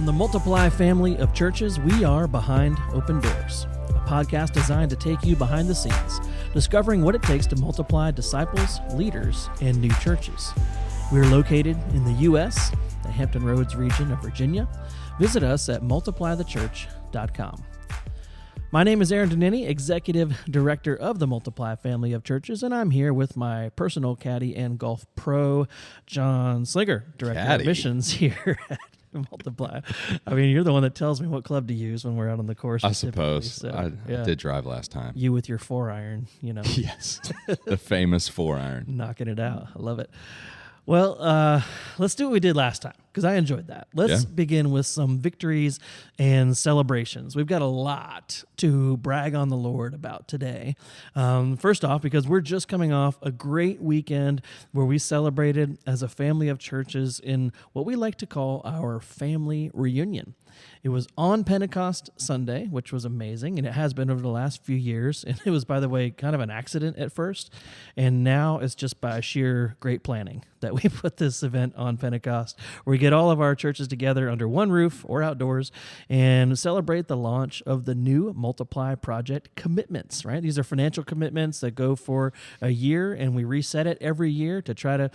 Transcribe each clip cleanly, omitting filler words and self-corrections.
From the Multiply family of churches, we are Behind Open Doors, a podcast designed to take you behind the scenes, discovering what it takes to multiply disciples, leaders, and new churches. We're located in the U.S., the Hampton Roads region of Virginia. Visit us at multiplythechurch.com. My name is Aaron Donnini, Executive Director of the Multiply family of churches, and I'm here with my personal caddy and golf pro, John Slinger, Director of Missions here at Multiply. I mean, you're the one that tells me what club to use when we're out on the course. I suppose. So, I did drive last time. You with your 4-iron, you know. Yes, the famous 4-iron. Knocking it out. I love it. Well, let's do what we did last time, because I enjoyed that. Let's begin with some victories and celebrations. We've got a lot to brag on the Lord about today. First off, because we're just coming off a great weekend where we celebrated as a family of churches in what we like to call our family reunion. It was on Pentecost Sunday, which was amazing, and it has been over the last few years. And it was, by the way, kind of an accident at first, and now it's just by sheer great planning that we put this event on Pentecost, where we get all of our churches together under one roof or outdoors and celebrate the launch of the new Multiply Project commitments, right? These are financial commitments that go for a year, and we reset it every year to try to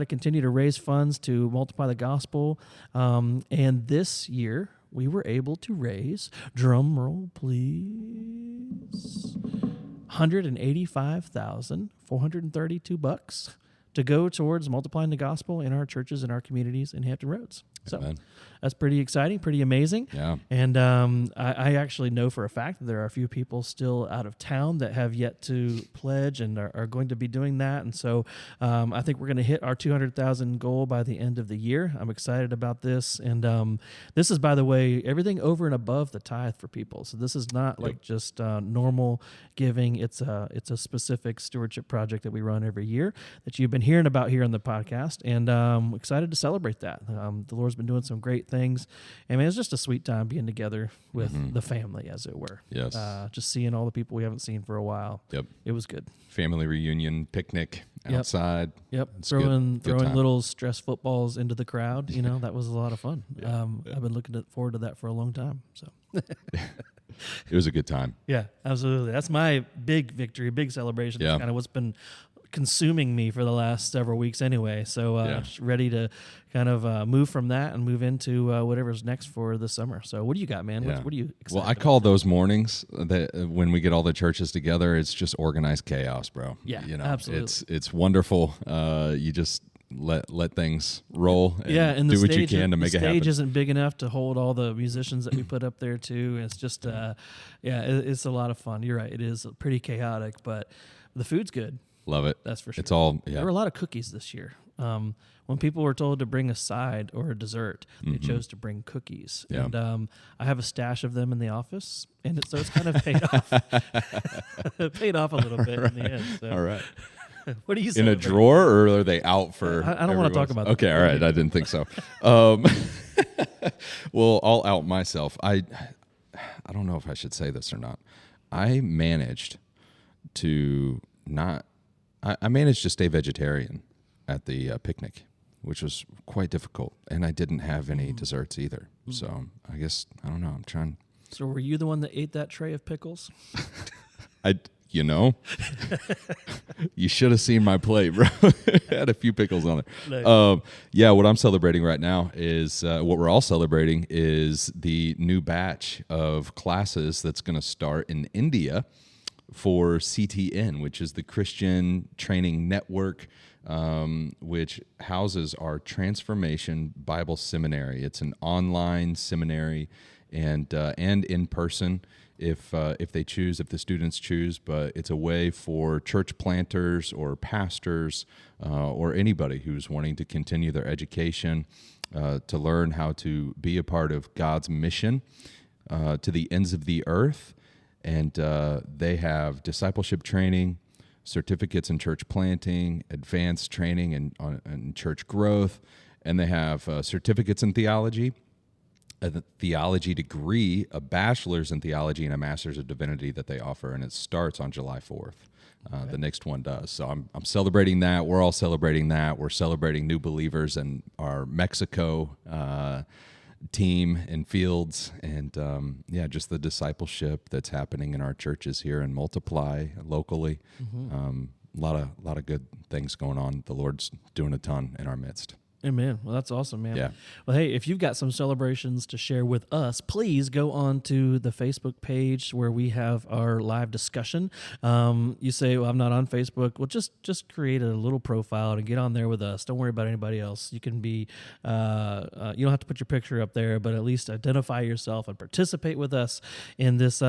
continue to raise funds to multiply the gospel. And this year, we were able to raise, drum roll please, $185,432 to go towards multiplying the gospel in our churches and our communities in Hampton Roads. So that's pretty exciting, pretty amazing. Yeah. And I actually know for a fact that there are a few people still out of town that have yet to pledge and are going to be doing that. And so I think we're going to hit our 200,000 goal by the end of the year. I'm excited about this. And this is, by the way, everything over and above the tithe for people. So this is not like just normal giving. It's a specific stewardship project that we run every year that you've been hearing about here on the podcast. And I'm excited to celebrate that. The Lord's been doing some great things. I mean, it's just a sweet time being together with the family, as it were. Yes. Just seeing all the people we haven't seen for a while. Yep. It was good. Family reunion, picnic outside. Yep. It's Throwing time. little stress footballs into the crowd. You know, that was a lot of fun. I've been looking forward to that for a long time. So it was a good time. Yeah, absolutely. That's my big victory, big celebration. Yeah. Kind of what's been consuming me for the last several weeks anyway. So just ready to kind of move from that and move into whatever's next for the summer. So what do you got, man? What are you excited Well, I call those mornings that when we get all the churches together, it's just organized chaos, bro. Yeah, you know, absolutely. It's wonderful. You just let things roll and, and do what you can to make it happen. The stage isn't big enough to hold all the musicians that we put up there too. It's just, it's a lot of fun. You're right. It is pretty chaotic, but the food's good. Love it. That's for sure. It's all, There were a lot of cookies this year. When people were told to bring a side or a dessert, they chose to bring cookies. Yeah. And I have a stash of them in the office, and it's kind of paid off. It paid off a little bit in the end. So. All right. What do you in a drawer, or are they out for? I don't want to talk about that. Okay, all right. I didn't think so. Well, I'll out myself. I don't know if I should say this or not. I managed to stay vegetarian at the picnic, which was quite difficult, and I didn't have any desserts either. So I guess I don't know. I'm trying. So were you the one that ate that tray of pickles? You should have seen my plate, bro. It had a few pickles on there. Nice. What I'm celebrating right now is what we're all celebrating is the new batch of classes that's going to start in India for CTN, which is the Christian Training Network, which houses our Transformation Bible Seminary. It's an online seminary and in person if the students choose, but it's a way for church planters or pastors or anybody who's wanting to continue their education to learn how to be a part of God's mission to the ends of the earth. And they have discipleship training, certificates in church planting, advanced training in church growth, and they have certificates in theology, a theology degree, a bachelor's in theology, and a master's of divinity that they offer, and it starts on July 4th. The next one does. So I'm celebrating that. We're all celebrating that. We're celebrating new believers in our Mexico team in Fields, and just the discipleship that's happening in our churches here and Multiply locally. A lot of good things going on. The Lord's doing a ton in our midst. Amen. Well, that's awesome, man. Yeah. Well, hey, if you've got some celebrations to share with us, please go on to the Facebook page where we have our live discussion. You say, well, I'm not on Facebook. Well, just create a little profile and get on there with us. Don't worry about anybody else. You can be, you don't have to put your picture up there, but at least identify yourself and participate with us in this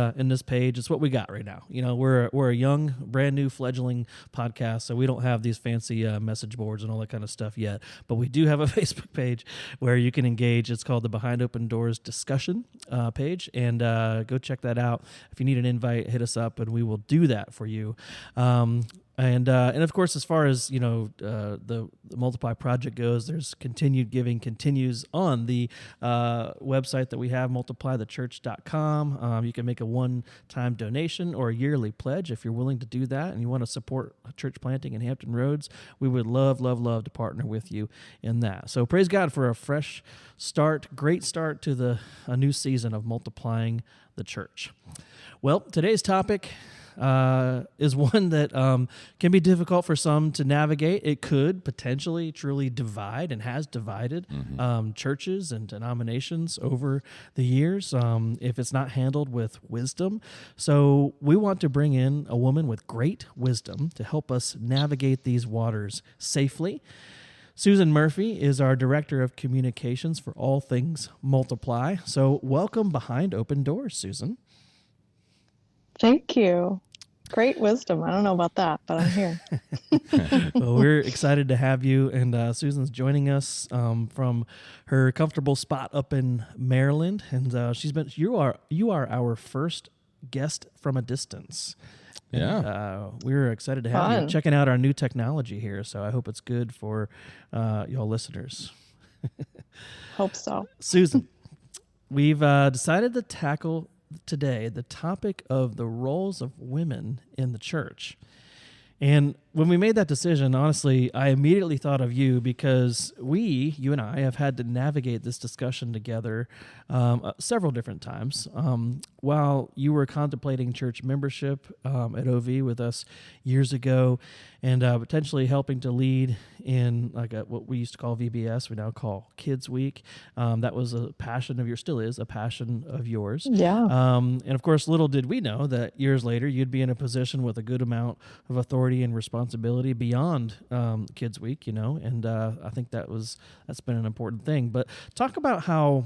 page. It's what we got right now. We're a young, brand new fledgling podcast, so we don't have these fancy message boards and all that kind of stuff yet, but we do have a Facebook page where you can engage. It's called the Behind Open Doors discussion page, and go check that out. If you need an invite, hit us up, and we will do that for you. And of course, as far as the Multiply project goes, there's continued giving continues on the website that we have, multiplythechurch.com. You can make a one-time donation or a yearly pledge if you're willing to do that, and you want to support church planting in Hampton Roads. We would love to partner with you in that. So praise God for a fresh start, great start to a new season of multiplying the church. Well, today's topic is one that can be difficult for some to navigate. It could potentially truly divide and has divided churches and denominations over the years if it's not handled with wisdom. So we want to bring in a woman with great wisdom to help us navigate these waters safely. Susan Murphy is our Director of Communications for all things Multiply. So welcome Behind Open Doors, Susan. Thank you. Great wisdom. I don't know about that, but I'm here. Well, we're excited to have you, and Susan's joining us from her comfortable spot up in Maryland, and you are our first guest from a distance. Yeah. We're excited to have you checking out our new technology here, so I hope it's good for y'all listeners. Hope so. Susan, we've decided to tackle today the topic of the roles of women in the church. And when we made that decision, honestly, I immediately thought of you because you and I have had to navigate this discussion together several different times. While you were contemplating church membership at OV with us years ago, and potentially helping to lead in what we used to call VBS, we now call Kids Week. That was a passion of yours, still is a passion of yours. Yeah. And of course, little did we know that years later you'd be in a position with a good amount of authority and responsibility beyond Kids Week, and I think that's been an important thing. But talk about how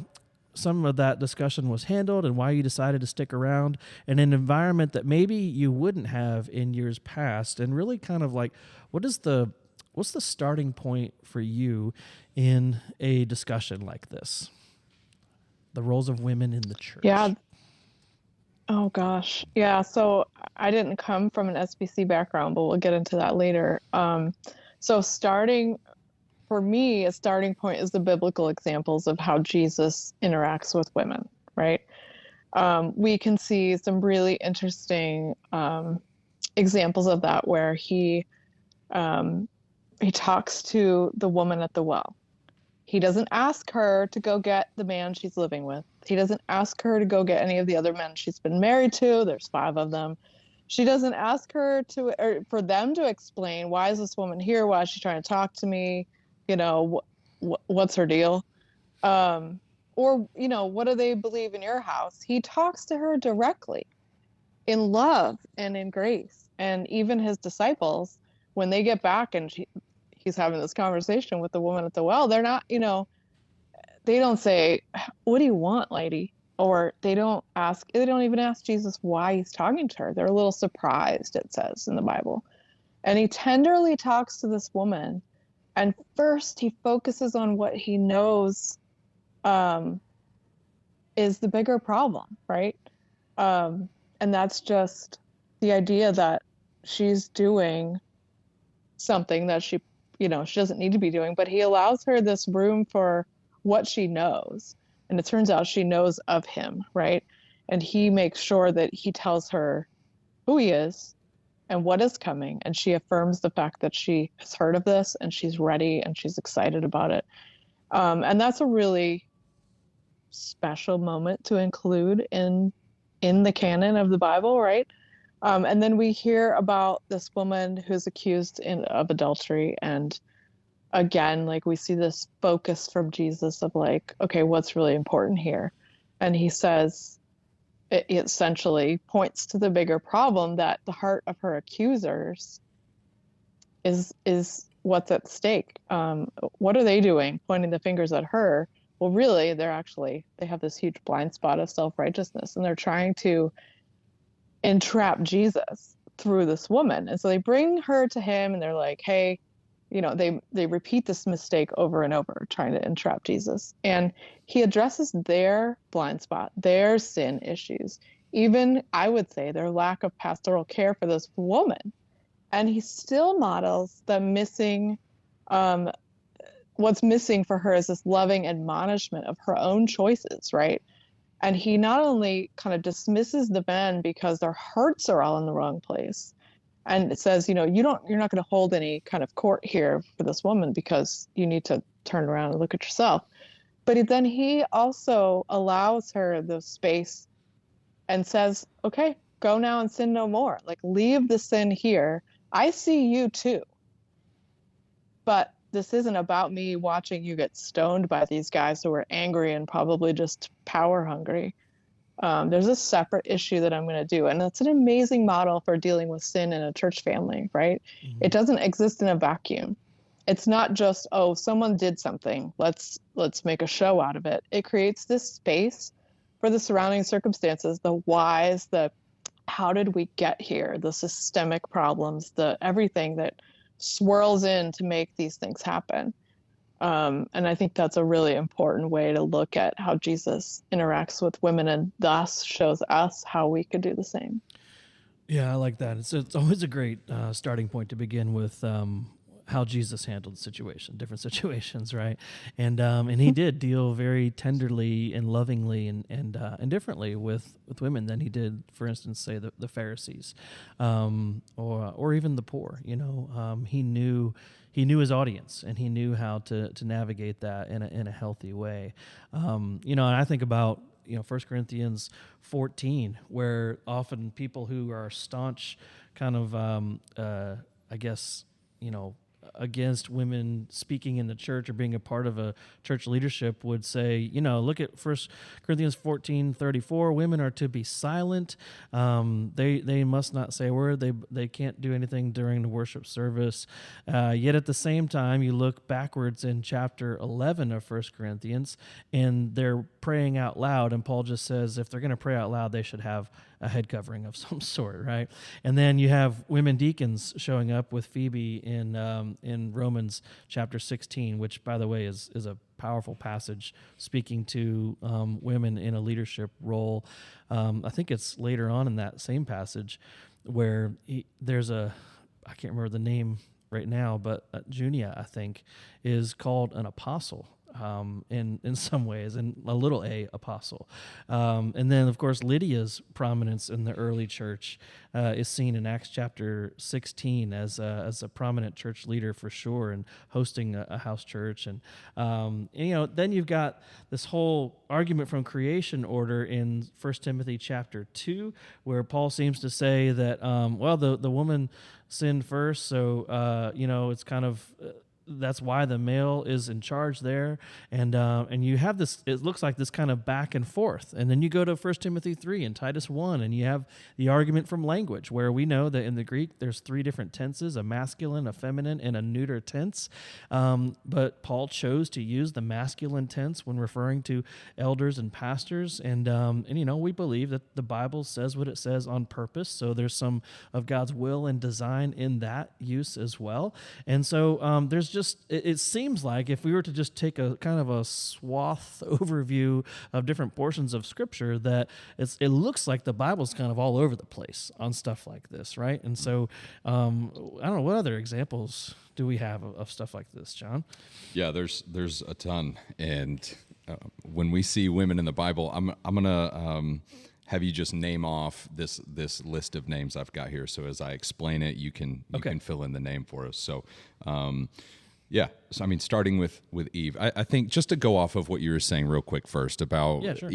some of that discussion was handled and why you decided to stick around in an environment that maybe you wouldn't have in years past, and really kind of like what's the starting point for you in a discussion like this? The roles of women in the church. Yeah. Oh gosh. Yeah. So I didn't come from an SBC background, but we'll get into that later. So for me, a starting point is the biblical examples of how Jesus interacts with women, right? We can see some really interesting examples of that where he talks to the woman at the well. He doesn't ask her to go get the man she's living with. He doesn't ask her to go get any of the other men she's been married to. There's 5 of them. She doesn't ask her for them to explain, why is this woman here? Why is she trying to talk to me? What's her deal? Or, what do they believe in your house? He talks to her directly in love and in grace. And even his disciples, when they get back and he's having this conversation with the woman at the well, they're not, they don't say, what do you want, lady? Or they don't even ask Jesus why he's talking to her. They're a little surprised, it says in the Bible. And he tenderly talks to this woman. And first he focuses on what he knows is the bigger problem, right? And that's just the idea that she's doing something that she doesn't need to be doing, but he allows her this room for what she knows. And it turns out she knows of him, right? And he makes sure that he tells her who he is and what is coming. And she affirms the fact that she has heard of this and she's ready and she's excited about it. And that's a really special moment to include in the canon of the Bible, right? And then we hear about this woman who's accused of adultery, and again, like we see this focus from Jesus of like, okay, what's really important here? And he says, it essentially points to the bigger problem that the heart of her accusers is what's at stake. What are they doing? Pointing the fingers at her. Well, really, they have this huge blind spot of self-righteousness, and they're trying to entrap Jesus through this woman. And so they bring her to him, and they're like, hey, they repeat this mistake over and over, trying to entrap Jesus. And he addresses their blind spot, their sin issues, even, I would say, their lack of pastoral care for this woman. And he still models the missing, what's missing for her is this loving admonishment of her own choices, right? And he not only kind of dismisses the men because their hearts are all in the wrong place, and it says, you're not going to hold any kind of court here for this woman because you need to turn around and look at yourself. But then he also allows her the space and says, okay, go now and sin no more. Like, leave the sin here. I see you too. But this isn't about me watching you get stoned by these guys who are angry and probably just power hungry. There's a separate issue that I'm going to do. And that's an amazing model for dealing with sin in a church family, right? Mm-hmm. It doesn't exist in a vacuum. It's not just, oh, someone did something, let's make a show out of it. It creates this space for the surrounding circumstances, the whys, the how did we get here, the systemic problems, the everything that swirls in to make these things happen. And I think that's a really important way to look at how Jesus interacts with women, and thus shows us how we could do the same. Yeah, I like that. It's always a great starting point to begin with how Jesus handled the situation, different situations, right? And he did deal very tenderly and lovingly and differently with women than he did, for instance, say the Pharisees, or even the poor. He knew his audience, and he knew how to navigate that in a healthy way. And I think about 1 Corinthians 14, where often people who are staunch kind of, against women speaking in the church or being a part of a church leadership would say, look at 1 Corinthians 14:34, women are to be silent. They must not say a word. They can't do anything during the worship service. Yet at the same time, you look backwards in chapter 11 of 1 Corinthians, and they're praying out loud. And Paul just says, if they're going to pray out loud, they should have a head covering of some sort, right? And then you have women deacons showing up with Phoebe in Romans chapter 16, which, by the way, is a powerful passage speaking to women in a leadership role. I think it's later on in that same passage where there's I can't remember the name right now, but Junia, I think, is called an apostle. In some ways, and a little a apostle. And then, of course, Lydia's prominence in the early church is seen in Acts chapter 16 as a prominent church leader for sure, and hosting a house church. And then you've got this whole argument from creation order in 1 Timothy chapter 2, where Paul seems to say that, the woman sinned first, so it's kind of that's why the male is in charge there, and you have this. It looks like this kind of back and forth, and then you go to 1 Timothy 3 and Titus 1, and you have the argument from language, where we know that in the Greek there's 3 different tenses: a masculine, a feminine, and a neuter tense. But Paul chose to use the masculine tense when referring to elders and pastors, and we believe that the Bible says what it says on purpose. So there's some of God's will and design in that use as well, and so there's it seems like if we were to just take a kind of a swath overview of different portions of Scripture, that it looks like the Bible's kind of all over the place on stuff like this, right? And so I don't know, what other examples do we have of stuff like this, John? Yeah, there's a ton, and when we see women in the Bible, I'm gonna have you just name off this list of names I've got here. So as I explain it, you can fill in the name for us. So Yeah. So, I mean, starting with Eve, I think just to go off of what you were saying real quick first about sure.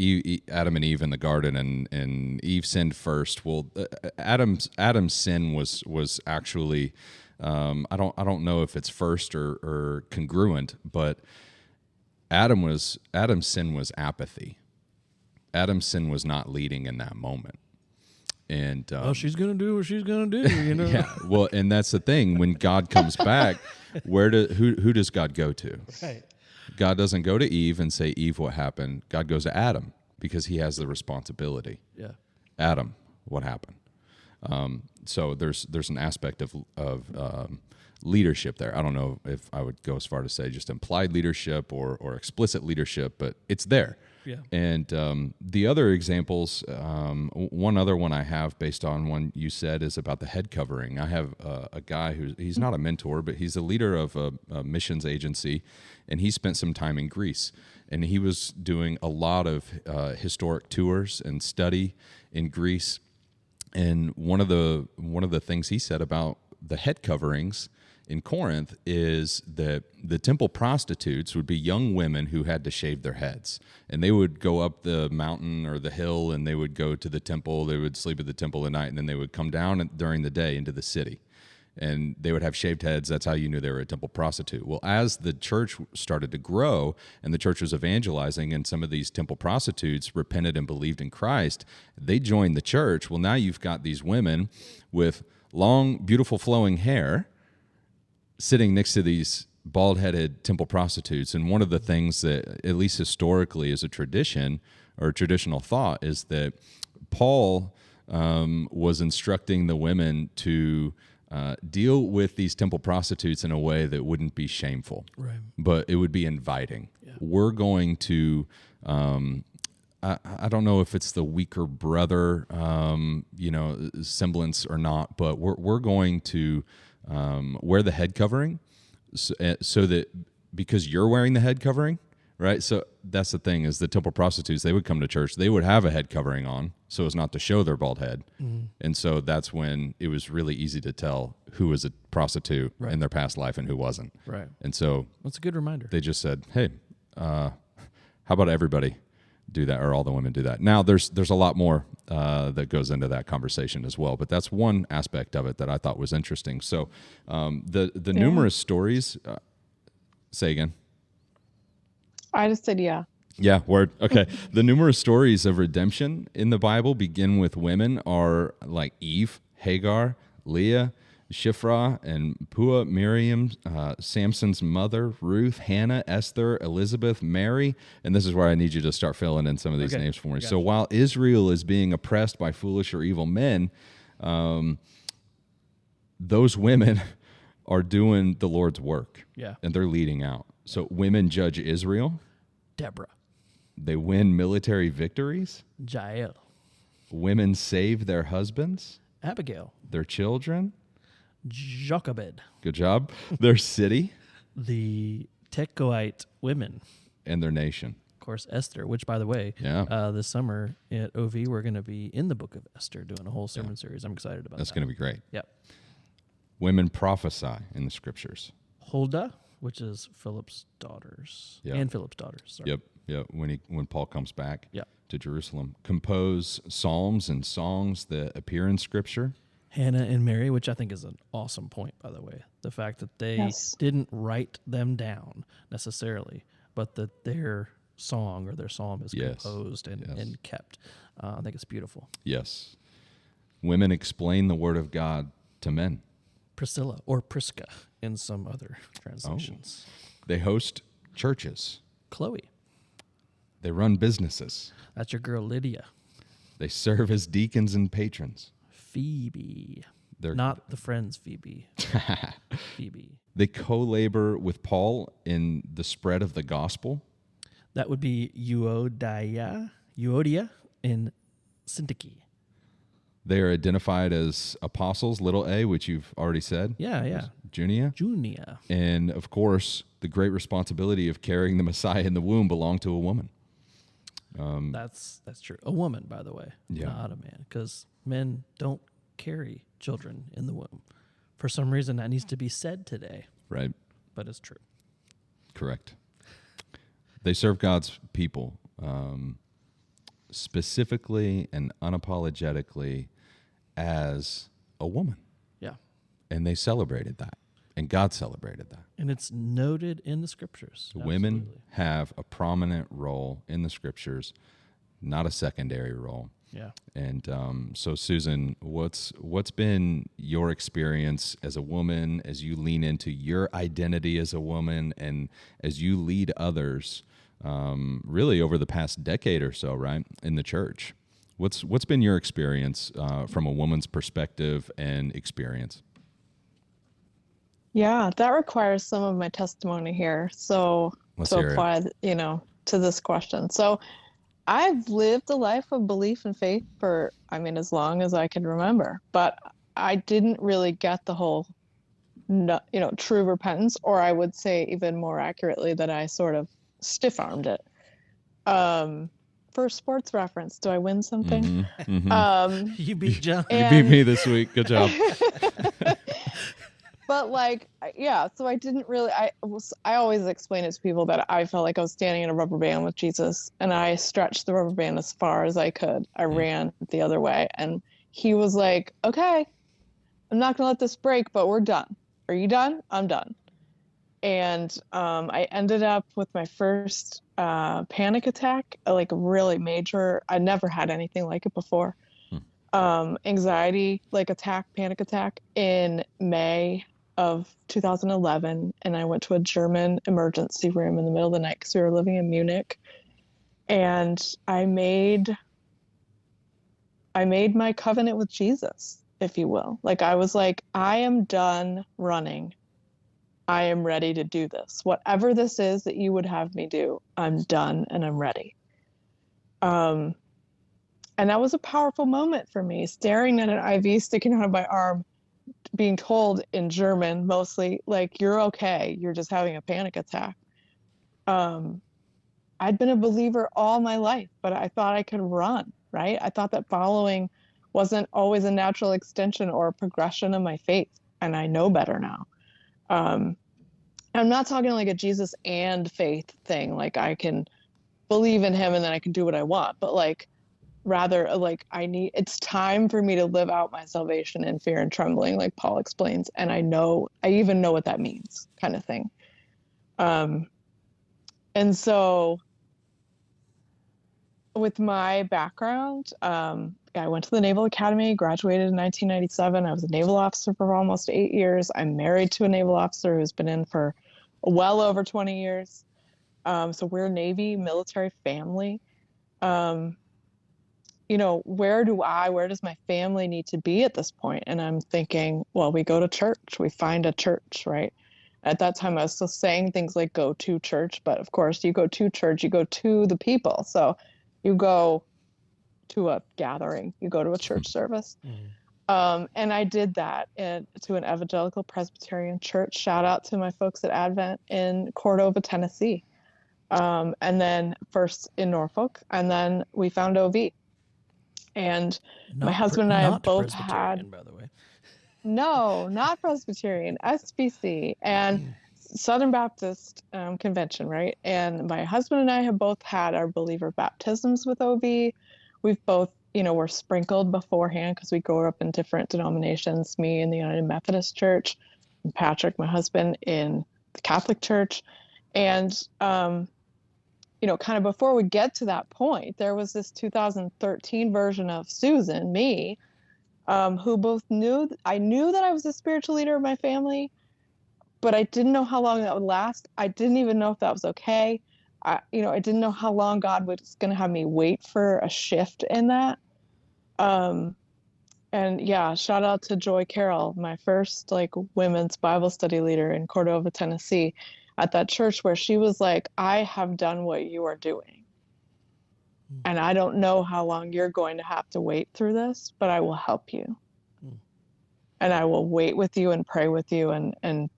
Adam and Eve in the garden, and Eve sinned first. Well, Adam's sin was actually, I don't know if it's first or congruent, but Adam's sin was apathy. Adam's sin was not leading in that moment. And she's gonna do what she's gonna do, you know. yeah, well, and that's the thing. When God comes back, who does God go to? Right. God doesn't go to Eve and say, Eve, what happened? God goes to Adam because he has the responsibility. Yeah. Adam, what happened? So there's an aspect of leadership there. I don't know if I would go as far to say just implied leadership or explicit leadership, but it's there. Yeah. And the other examples, one other one I have based on one you said is about the head covering. I have a guy he's not a mentor, but he's a leader of a missions agency, and he spent some time in Greece. And he was doing a lot of historic tours and study in Greece. And one of the things he said about the head coverings in Corinth is that the temple prostitutes would be young women who had to shave their heads. And they would go up the mountain or the hill, and they would go to the temple. They would sleep at the temple at night, and then they would come down during the day into the city. And they would have shaved heads. That's how you knew they were a temple prostitute. Well, as the church started to grow and the church was evangelizing and some of these temple prostitutes repented and believed in Christ, they joined the church. Well, now you've got these women with long, beautiful, flowing hair sitting next to these bald-headed temple prostitutes. And one of the things that, at least historically, is a tradition or a traditional thought is that Paul was instructing the women to deal with these temple prostitutes in a way that wouldn't be shameful, Right. but it would be inviting. Yeah. We're going to, I don't know if it's the weaker brother, semblance or not, but we're going to wear the head covering so that because you're wearing the head covering, right? So that's the thing is the temple prostitutes, they would come to church, they would have a head covering on so as not to show their bald head. Mm-hmm. And so that's when it was really easy to tell who was a prostitute in their past life and who wasn't. Right. And so that's a good reminder. They just said, hey, how about everybody do that, or all the women do that? Now, there's a lot more that goes into that conversation as well, but that's one aspect of it that I thought was interesting. So the numerous stories, say again. I just said yeah. Yeah, word. Okay. The numerous stories of redemption in the Bible begin with women are like Eve, Hagar, Leah, Shiphrah, and Puah, Miriam, Samson's mother, Ruth, Hannah, Esther, Elizabeth, Mary. And this is where I need you to start filling in some of these names for me. So while Israel is being oppressed by foolish or evil men, those women are doing the Lord's work. Yeah. And they're leading out. So women judge Israel. Deborah. They win military victories. Jael. Women save their husbands. Abigail. Their children. Jochebed. Good job. Their city. The Tekoite women. And their nation. Of course, Esther, which, by the way, this summer at OV, we're going to be in the book of Esther doing a whole sermon series. I'm excited about that. That's going to be great. Yep. Women prophesy in the scriptures. Huldah, which is Philip's daughters. Yep. And Philip's daughters. Sorry. Yep. Yep. When Paul comes back Yep. to Jerusalem. Compose psalms and songs that appear in scripture. Hannah and Mary, which I think is an awesome point, by the way. The fact that they didn't write them down necessarily, but that their song or their psalm is composed and kept. I think it's beautiful. Yes. Women explain the word of God to men. Priscilla or Prisca in some other translations. They host churches. Chloe. They run businesses. That's your girl Lydia. They serve as deacons and patrons. Phoebe. They're not the Friends Phoebe. Phoebe. They co-labor with Paul in the spread of the gospel. That would be Euodia and Syntyche. They are identified as apostles, little a, which you've already said. Yeah. Junia. And, of course, the great responsibility of carrying the Messiah in the womb belonged to a woman. That's true. A woman, by the way, not a man, because men don't carry children in the womb. For some reason, that needs to be said today. Right. but it's true. Correct. They serve God's people specifically and unapologetically as a woman. Yeah. And they celebrated that. And God celebrated that. And it's noted in the scriptures. Women Absolutely. have a prominent role in the scriptures, not a secondary role. Yeah. And so, Susan, what's been your experience as a woman as you lean into your identity as a woman and as you lead others, really over the past decade or so, right, in the church? What's been your experience from a woman's perspective and experience? Yeah, that requires some of my testimony here. So Let's hear it. apply, to this question. So I've lived a life of belief and faith for, as long as I can remember, but I didn't really get the whole, true repentance, or I would say even more accurately that I sort of stiff-armed it. For sports reference, do I win something? Mm-hmm, mm-hmm. You beat John. You beat me this week. Good job. But so I didn't really, I always explain it to people that I felt like I was standing in a rubber band with Jesus, and I stretched the rubber band as far as I could. I ran the other way, and he was like, okay, I'm not going to let this break, but we're done. Are you done? I'm done. And I ended up with my first panic attack, like really major. I never had anything like it before. Anxiety, panic attack in May of 2011. And I went to a German emergency room in the middle of the night because we were living in Munich. And I made my covenant with Jesus, if you will. I was like, I am done running. I am ready to do this. Whatever this is that you would have me do, I'm done and I'm ready. And that was a powerful moment for me, staring at an IV sticking out of my arm, being told in German, mostly, you're okay. You're just having a panic attack. I'd been a believer all my life, but I thought I could run, right? I thought that following wasn't always a natural extension or a progression of my faith. And I know better now. I'm not talking like a Jesus and faith thing. I can believe in him and then I can do what I want, but rather it's time for me to live out my salvation in fear and trembling, like Paul explains. And I even know what that means, kind of thing. And so with my background, I went to the Naval Academy, graduated in 1997. I was a naval officer for almost 8 years. I'm married to a naval officer who's been in for well over 20 years. So we're a Navy military family. Where does my family need to be at this point? And I'm thinking, well, we go to church, we find a church, right? At that time, I was still saying things like go to church, but of course you go to church, you go to the people. So you go to a gathering, you go to a church service. Mm-hmm. And I did that to an evangelical Presbyterian church. Shout out to my folks at Advent in Cordova, Tennessee. And then first in Norfolk, and then we found OV. And my husband and I have both had, by the way. No, not Presbyterian, SBC and Southern Baptist Convention, right? And my husband and I have both had our believer baptisms with OV. We've both, were sprinkled beforehand because we grew up in different denominations, me in the United Methodist Church, and Patrick, my husband, in the Catholic Church. And, kind of before we get to that point, there was this 2013 version of Susan, me, who both I knew that I was a spiritual leader of my family, but I didn't know how long that would last. I didn't even know if that was okay. I didn't know how long God was going to have me wait for a shift in that. And yeah, shout out to Joy Carroll, my first women's Bible study leader in Cordova, Tennessee, at that church, where she was like, I have done what you are doing. And I don't know how long you're going to have to wait through this, but I will help you. And I will wait with you and pray with you and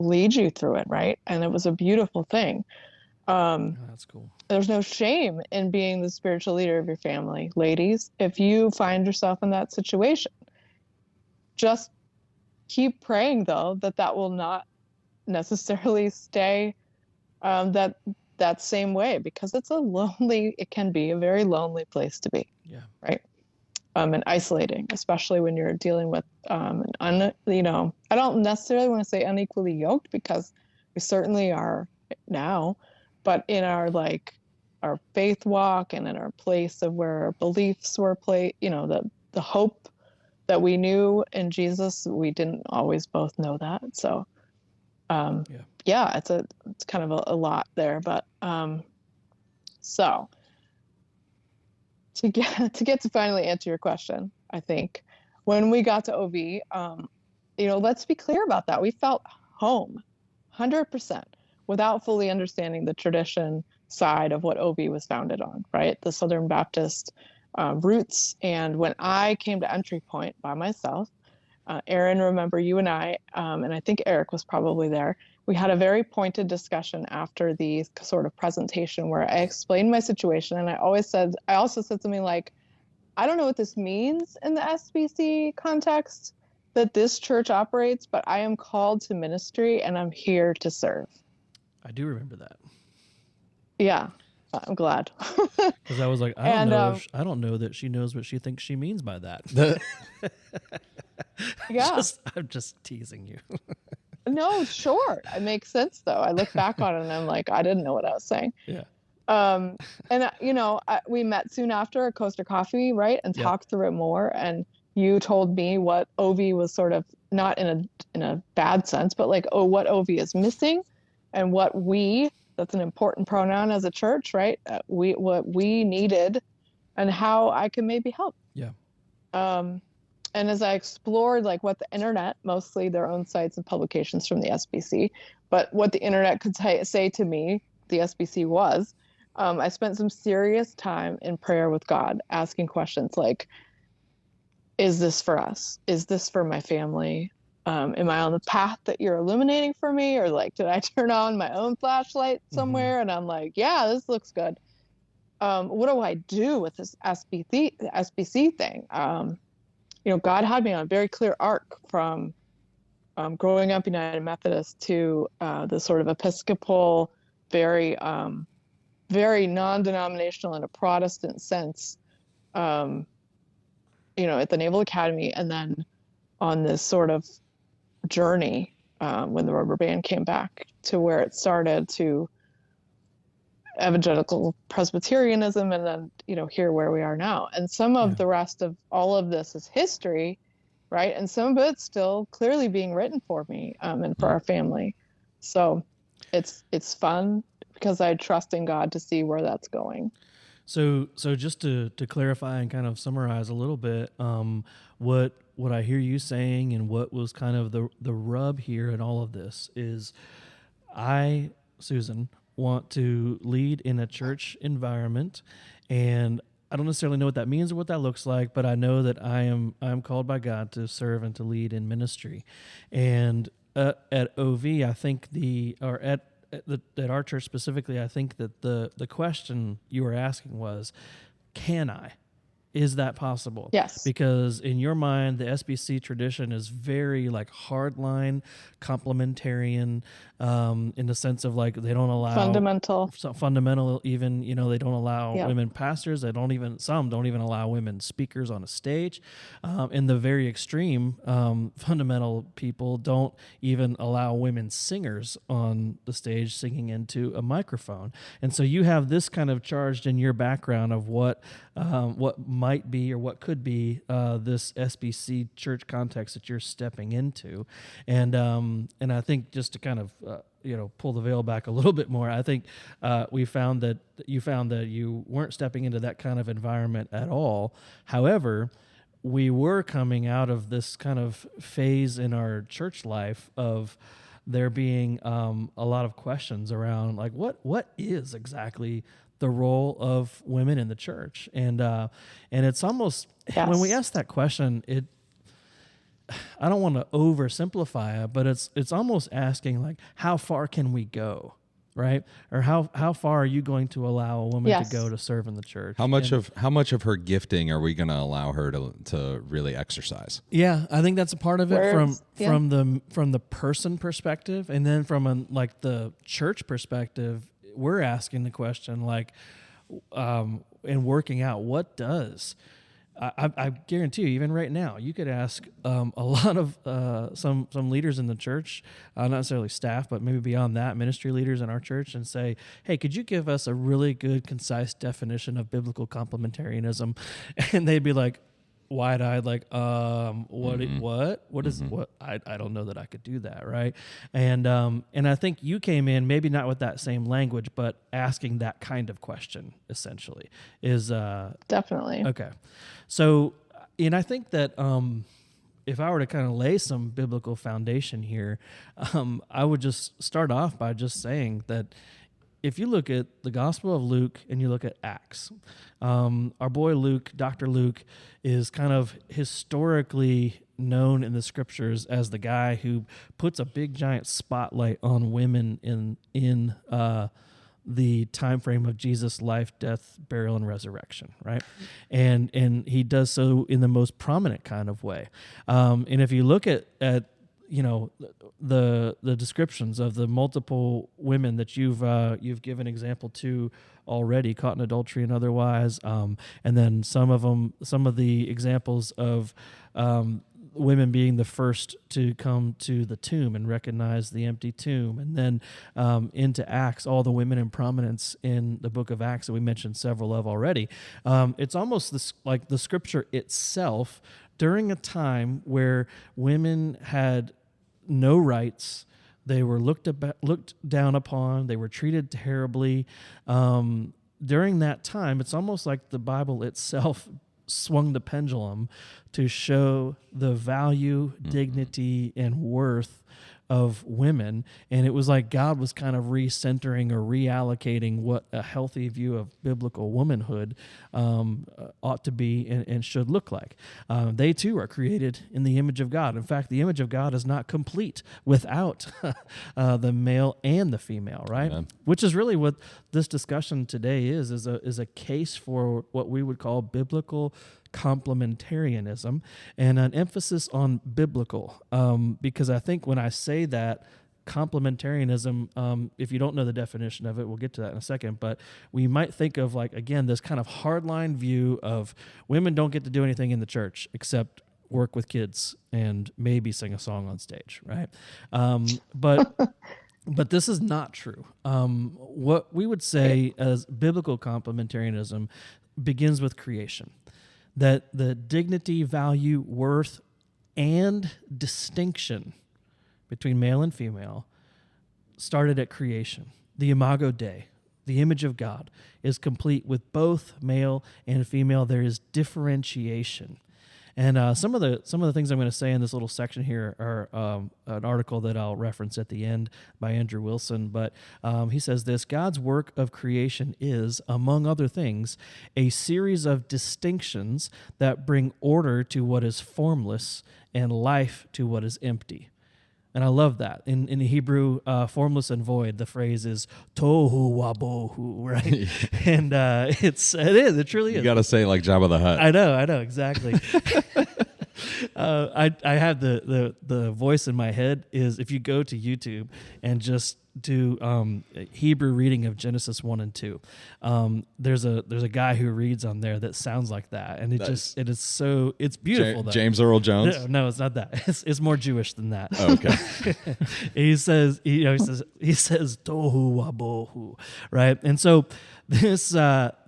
lead you through it, right? And it was a beautiful thing. That's cool. There's no shame in being the spiritual leader of your family. Ladies, if you find yourself in that situation, just keep praying, though, that will not necessarily stay that same way, because it can be a very lonely place to be. Yeah. Right. And isolating, especially when you're dealing with, I don't necessarily want to say unequally yoked, because we certainly are now, but in our faith walk and in our place of where our beliefs were placed, the hope that we knew in Jesus, we didn't always both know that. So, it's kind of a lot there, but, so to get to finally answer your question, I think when we got to OV, let's be clear about that. We felt home 100% without fully understanding the tradition side of what OV was founded on, right? The Southern Baptist roots. And when I came to Entry Point by myself, Aaron, remember you and I, and I think Eric was probably there, we had a very pointed discussion after the sort of presentation where I explained my situation. And I also said something like, I don't know what this means in the SBC context that this church operates, but I am called to ministry and I'm here to serve. I do remember that. Yeah, I'm glad. Because I was like, I don't know that she knows what she thinks she means by that. Yeah. I'm just teasing you. No, sure. It makes sense, though. I look back on it and I'm like, I didn't know what I was saying. Yeah. We met soon after at Coaster Coffee, right? And talked through it more. And you told me what OV was sort of, not in a bad sense, but like, what OV is missing and that's an important pronoun as a church, right? What we needed and how I could maybe help. Yeah. And as I explored like what the internet, mostly their own sites and publications from the SBC, but what the internet could say to me, the SBC was, I spent some serious time in prayer with God, asking questions like, is this for us? Is this for my family? Am I on the path that you're illuminating for me? Or like, did I turn on my own flashlight somewhere? And I'm like, yeah, this looks good. What do I do with this SBC thing? God had me on a very clear arc from growing up United Methodist to the sort of Episcopal, very, very non-denominational in a Protestant sense, at the Naval Academy, and then on this sort of journey when the rubber band came back to where it started to evangelical Presbyterianism, and then here where we are now. And some of the rest of all of this is history, right? And some of it's still clearly being written for me and for our family. So it's fun because I trust in God to see where that's going. So just to clarify and kind of summarize a little bit, what I hear you saying and what was kind of the rub here in all of this is, I, Susan, want to lead in a church environment, and I don't necessarily know what that means or what that looks like, but I know that I'm called by God to serve and to lead in ministry. And at OV, I think at our church specifically, I think that the question you were asking was, can I? Is that possible? Yes. Because in your mind, the SBC tradition is very like hardline, complementarian, in the sense of like they don't allow fundamental even, they don't allow women pastors. Some don't even allow women speakers on a stage. In the very extreme, fundamental people don't even allow women singers on the stage singing into a microphone. And so you have this kind of charged in your background of what might be or what could be this SBC church context that you're stepping into, and I think just to kind of pull the veil back a little bit more, I think we found that you weren't stepping into that kind of environment at all. However, we were coming out of this kind of phase in our church life of there being a lot of questions around like what is exactly the role of women in the church, and it's almost when we ask that question, I don't want to oversimplify it, but it's almost asking like, how far can we go right? Or how far are you going to allow a woman Yes. to go to serve in the church? How much of her gifting are we going to allow her to really exercise? Yeah, I think that's a part of it Words, from the person perspective, and then from like the church perspective, we're asking the question like, and working out what does. I guarantee you, even right now, you could ask a lot of some leaders in the church, not necessarily staff, but maybe beyond that, ministry leaders in our church, and say, "Hey, could you give us a really good, concise definition of biblical complementarianism?" And they'd be like, wide-eyed, like, what is what? I don't know that I could do that, right? And I think you came in maybe not with that same language, but asking that kind of question essentially is Definitely. okay. So, and I think that if I were to kind of lay some biblical foundation here, I would just start off by just saying that if you look at the Gospel of Luke and you look at Acts, our boy Luke, Dr. Luke, is kind of historically known in the scriptures as the guy who puts a big giant spotlight on women in the time frame of Jesus' life, death, burial, and resurrection, right? And he does so in the most prominent kind of way. And if you look at you know the descriptions of the multiple women that you've given example to already, caught in adultery and otherwise, and then some of the examples of women being the first to come to the tomb and recognize the empty tomb, and then into Acts, all the women in prominence in the book of Acts that we mentioned several of already. It's almost like the scripture itself during a time where women had no rights. They were looked down upon. They were treated terribly. During that time, it's almost like the Bible itself swung the pendulum to show the value, dignity, and worth of women. And it was like God was kind of recentering or reallocating what a healthy view of biblical womanhood ought to be and should look like. They too are created in the image of God. In fact, the image of God is not complete without the male and the female, right? Amen. Which is really what this discussion today is a case for what we would call biblical complementarianism, and an emphasis on biblical, because I think when I say that complementarianism, if you don't know the definition of it, we'll get to that in a second, but we might think of, like, again, this kind of hardline view of women don't get to do anything in the church except work with kids and maybe sing a song on stage, right? But this is not true. What we would say as biblical complementarianism begins with creation. That the dignity, value, worth, and distinction between male and female started at creation. The imago Dei, the image of God, is complete with both male and female. There is differentiation. And some of the things I'm going to say in this little section here are an article that I'll reference at the end by Andrew Wilson. But he says this: God's work of creation is, among other things, a series of distinctions that bring order to what is formless and life to what is empty. And I love that. In Hebrew, formless and void, the phrase is tohu wabohu, right? And it truly is. You got to say it like Jabba the Hutt. I know, exactly. I have the voice in my head is, if you go to YouTube and just do Hebrew reading of Genesis 1 and 2, there's a guy who reads on there that sounds like that, and it's beautiful. James Earl Jones? No, it's not that. It's more Jewish than that. Oh, okay. he says tohu wabohu, right? And so this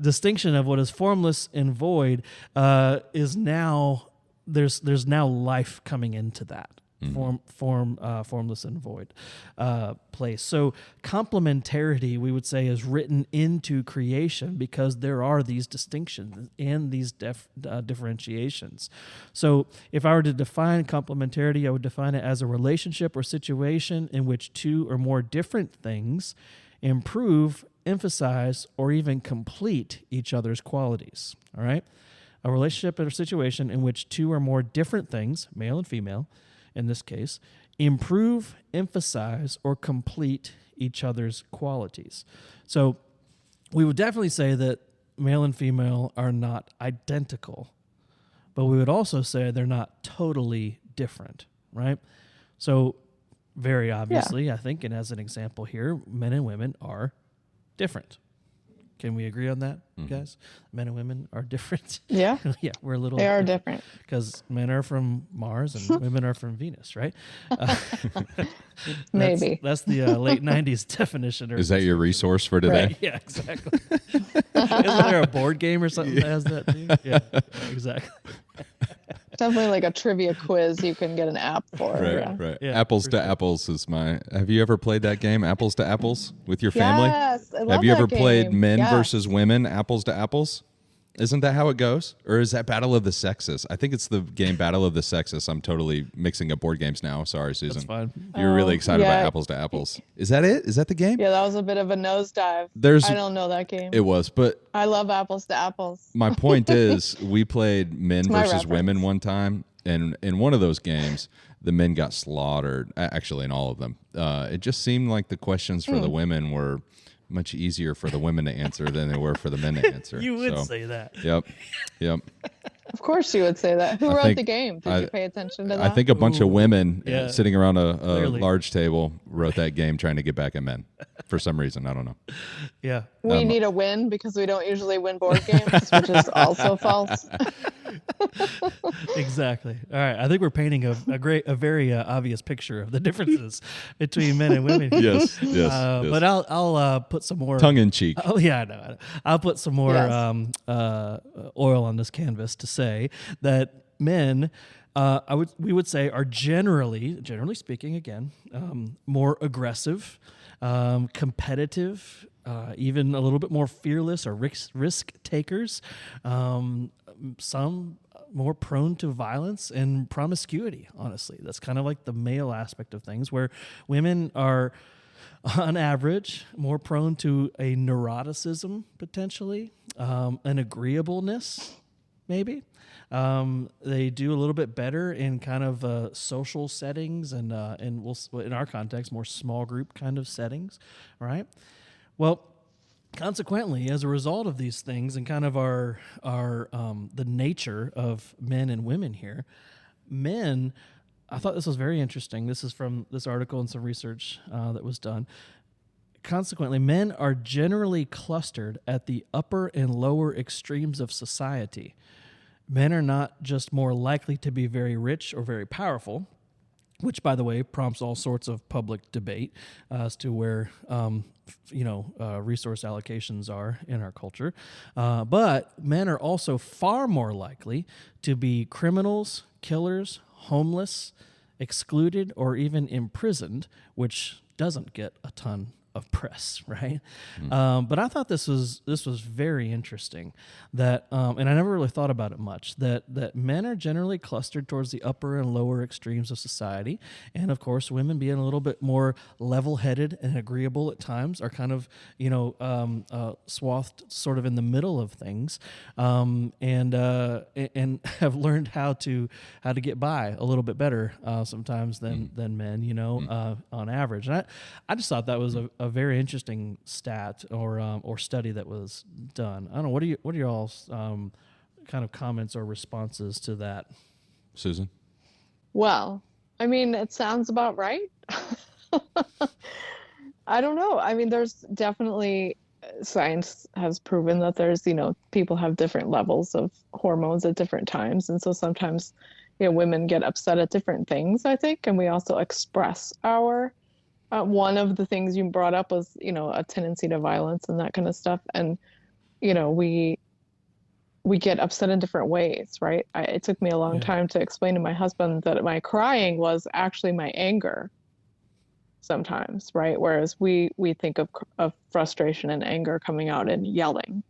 distinction of what is formless and void is now there's now life coming into that. Formless and void place. So complementarity, we would say, is written into creation because there are these distinctions and these differentiations. So if I were to define complementarity, I would define it as a relationship or situation in which two or more different things improve, emphasize, or even complete each other's qualities. All right? A relationship or situation in which two or more different things, male and female, in this case, improve, emphasize, or complete each other's qualities. So we would definitely say that male and female are not identical, but we would also say they're not totally different, right? So very obviously, I think, and as an example here, men and women are different. Can we agree on that, guys? Men and women are different. Yeah. Yeah, we're a little. They are different. Because men are from Mars and women are from Venus, right? Maybe. That's the late 90s definition. Is that your resource for today? Right, yeah, exactly. Isn't there a board game or something that has that too? Yeah, exactly. Definitely like a trivia quiz you can get an app for. Right. Yeah, Apples to Apples is my. Have you ever played that game, Apples to Apples, with your family? Yes, I love Have you that ever game. played men Yes. versus women, Apples to Apples? Isn't that how it goes? Or is that Battle of the Sexes? I think it's the game Battle of the Sexes. I'm totally mixing up board games now. Sorry, Susan. That's fine. You're really excited yeah. about Apples to Apples. Is that it? Is that the game? Yeah, that was a bit of a nosedive. I don't know that game. It was, but I love Apples to Apples. my point is, we played men my versus reference. women one time, and in one of those games, the men got slaughtered. Actually, in all of them, it just seemed like the questions for the women were much easier for the women to answer than they were for the men to answer. You would say that. Yep. Of course you would say that. Who I wrote think- the game? Did you pay attention to that? I think a bunch of women Yeah. sitting around a Clearly. large table wrote that game trying to get back at men for some reason. I don't know. Yeah. we need a win because we don't usually win board games, which is also false. Exactly. All right. I think we're painting a very obvious picture of the differences between men and women. Yes. But I'll put some more Tongue in cheek. Oh yeah, I know. I'll put some more Yes. oil on this canvas to say that men, we would say, are generally speaking, again, more aggressive, competitive, even a little bit more fearless or risk takers. Some more prone to violence and promiscuity. Honestly, that's kind of like the male aspect of things, where women are, on average, more prone to a neuroticism, potentially, an agreeableness, maybe. They do a little bit better in kind of social settings and we'll, in our context, more small group kind of settings, right? Well, consequently, as a result of these things and kind of our the nature of men and women here, men, I thought this was very interesting. This is from this article and some research that was done. Consequently, men are generally clustered at the upper and lower extremes of society. Men are not just more likely to be very rich or very powerful, which, by the way, prompts all sorts of public debate as to where resource allocations are in our culture. But men are also far more likely to be criminals, killers, homeless, excluded, or even imprisoned, which doesn't get a ton of press, right? But I thought this was very interesting that, and I never really thought about it much, that men are generally clustered towards the upper and lower extremes of society, and of course, women being a little bit more level-headed and agreeable at times are kind of swathed sort of in the middle of things, and have learned how to get by a little bit better sometimes than men, on average. And I just thought that was a very interesting stat or study that was done. I don't know. What are y'all's kind of comments or responses to that? Susan? Well, I mean, it sounds about right. I don't know. I mean, there's definitely science has proven that there's, people have different levels of hormones at different times. And so sometimes, women get upset at different things, I think. And we also express our, one of the things you brought up was, a tendency to violence and that kind of stuff. And, we get upset in different ways, right? It took me a long time to explain to my husband that my crying was actually my anger sometimes, right? Whereas we think of frustration and anger coming out in yelling.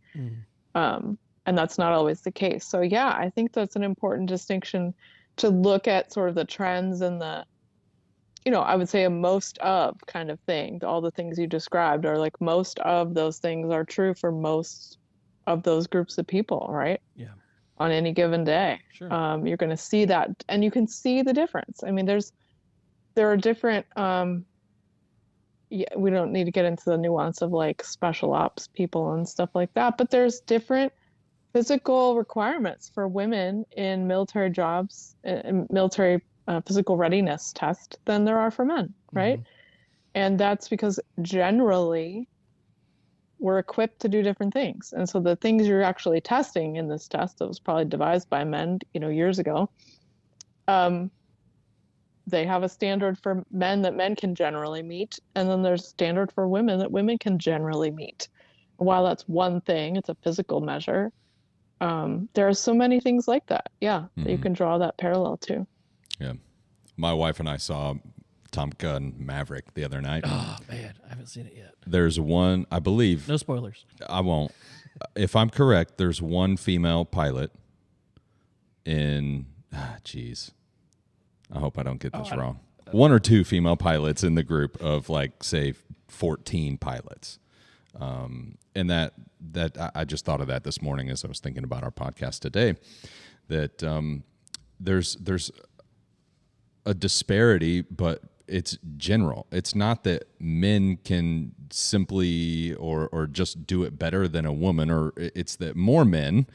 And that's not always the case. So yeah, I think that's an important distinction to look at sort of the trends and the, I would say a most of kind of thing. All the things you described are like most of those things are true for most of those groups of people, right? Yeah. On any given day. Sure. You're going to see that, and you can see the difference. I mean, there's there are different, yeah, we don't need to get into the nuance of like special ops people and stuff like that, but there's different physical requirements for women in military jobs, in military physical readiness test than there are for men, right? And that's because generally we're equipped to do different things. And so the things you're actually testing in this test that was probably devised by men, years ago, they have a standard for men that men can generally meet, and then there's a standard for women that women can generally meet. While that's one thing, it's a physical measure. There are so many things like that, that you can draw that parallel to. Yeah. My wife and I saw Top Gun Maverick the other night. Oh, man, I haven't seen it yet. There's one, I believe. No spoilers. I won't. If I'm correct, there's one female pilot in, I hope I don't get this wrong. One or two female pilots in the group of like, say, 14 pilots. And that I just thought of that this morning as I was thinking about our podcast today, that there's a disparity, but it's general. It's not that men can simply or just do it better than a woman, or it's that more men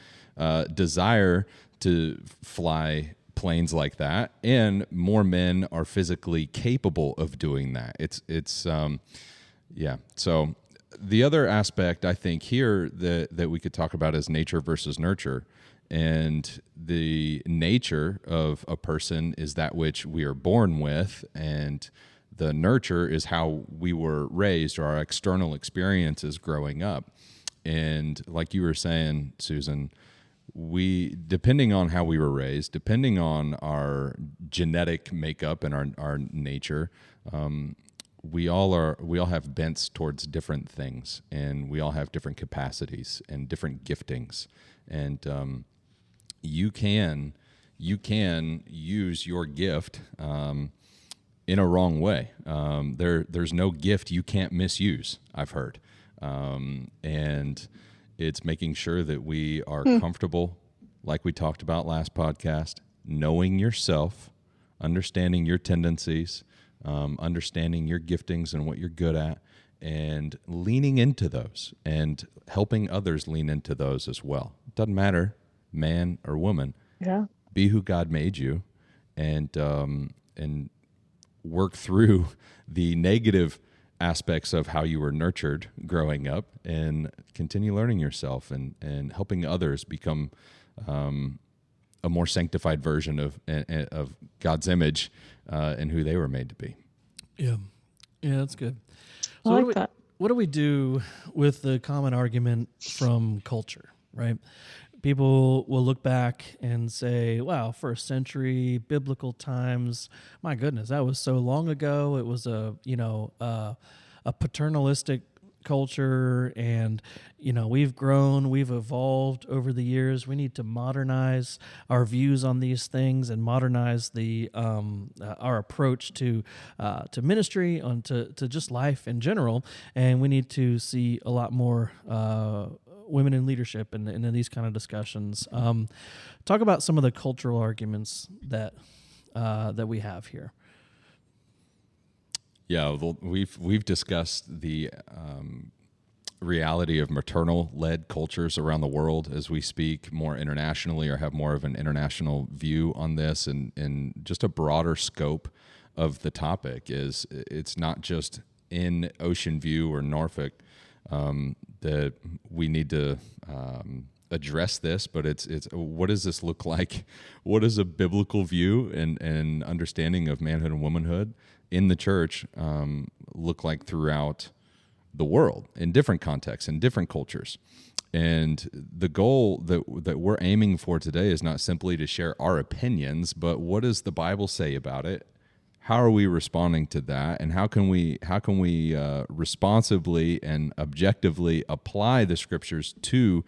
desire to fly planes like that, and more men are physically capable of doing that. It's So the other aspect I think here that we could talk about is nature versus nurture. And the nature of a person is that which we are born with, and the nurture is how we were raised, or our external experiences growing up. And like you were saying, Susan, depending on how we were raised, depending on our genetic makeup and our nature, we all have bents towards different things, and we all have different capacities and different giftings. And you can use your gift in a wrong way. There's no gift you can't misuse, I've heard. And it's making sure that we are comfortable, like we talked about last podcast, knowing yourself, understanding your tendencies, understanding your giftings and what you're good at, and leaning into those and helping others lean into those as well. It doesn't matter, man or woman. Yeah. Be who God made you, and work through the negative aspects of how you were nurtured growing up, and continue learning yourself and helping others become a more sanctified version of God's image and who they were made to be. Yeah, that's good. I So like that. what do we do with the common argument from culture, right? People will look back and say, wow, first century biblical times, my goodness, that was so long ago. It was a paternalistic culture, and we've grown, we've evolved over the years. We need to modernize our views on these things and modernize the our approach to ministry, to just life in general. And we need to see a lot more women in leadership and in these kind of discussions. Talk about some of the cultural arguments that we have here. Yeah, we've discussed the reality of maternal-led cultures around the world as we speak more internationally, or have more of an international view on this, and just a broader scope of the topic. Is it's not just in Ocean View or Norfolk that we need to address this, but it's what does this look like? What is a biblical view and understanding of manhood and womanhood in the church look like throughout the world, in different contexts, in different cultures? And the goal that we're aiming for today is not simply to share our opinions, but what does the Bible say about it? How are we responding to that, and how can we responsibly and objectively apply the scriptures to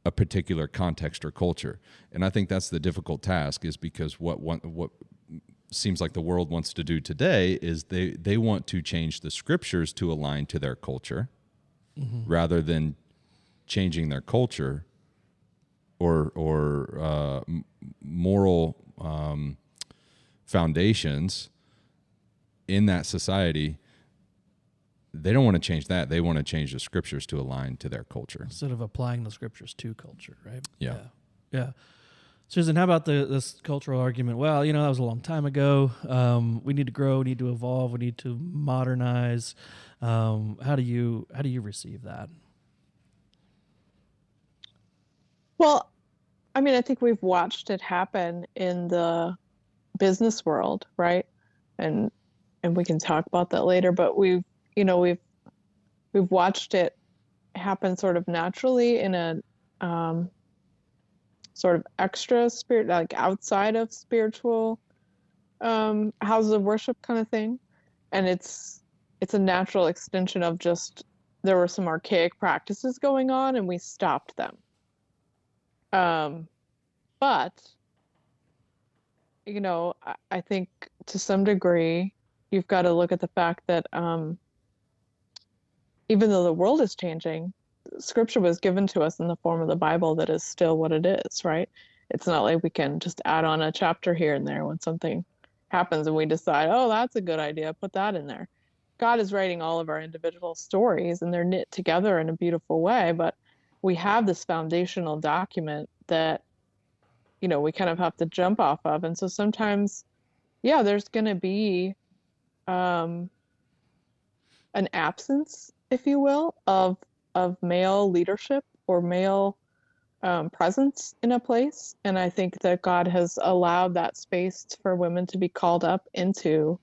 a particular context or culture? And I think that's the difficult task, is because what seems like the world wants to do today is they want to change the scriptures to align to their culture, rather than changing their culture or moral foundations in that society, they don't want to change that. They want to change the scriptures to align to their culture. Instead of applying the scriptures to culture, right? Yeah. Yeah. Susan, how about this cultural argument? Well, that was a long time ago. We need to grow. We need to evolve. We need to modernize. How do you receive that? Well, I mean, I think we've watched it happen in the business world, right? And we can talk about that later, but we've watched it happen sort of naturally in a sort of extra spirit, like outside of spiritual houses of worship kind of thing. And it's a natural extension of just, there were some archaic practices going on and we stopped them. But, I think to some degree, you've got to look at the fact that even though the world is changing, scripture was given to us in the form of the Bible that is still what it is, right? It's not like we can just add on a chapter here and there when something happens and we decide, oh, that's a good idea, put that in there. God is writing all of our individual stories and they're knit together in a beautiful way, but we have this foundational document that, we kind of have to jump off of. And so sometimes, there's going to be an absence, if you will, of male leadership or male presence in a place. And I think that God has allowed that space for women to be called up into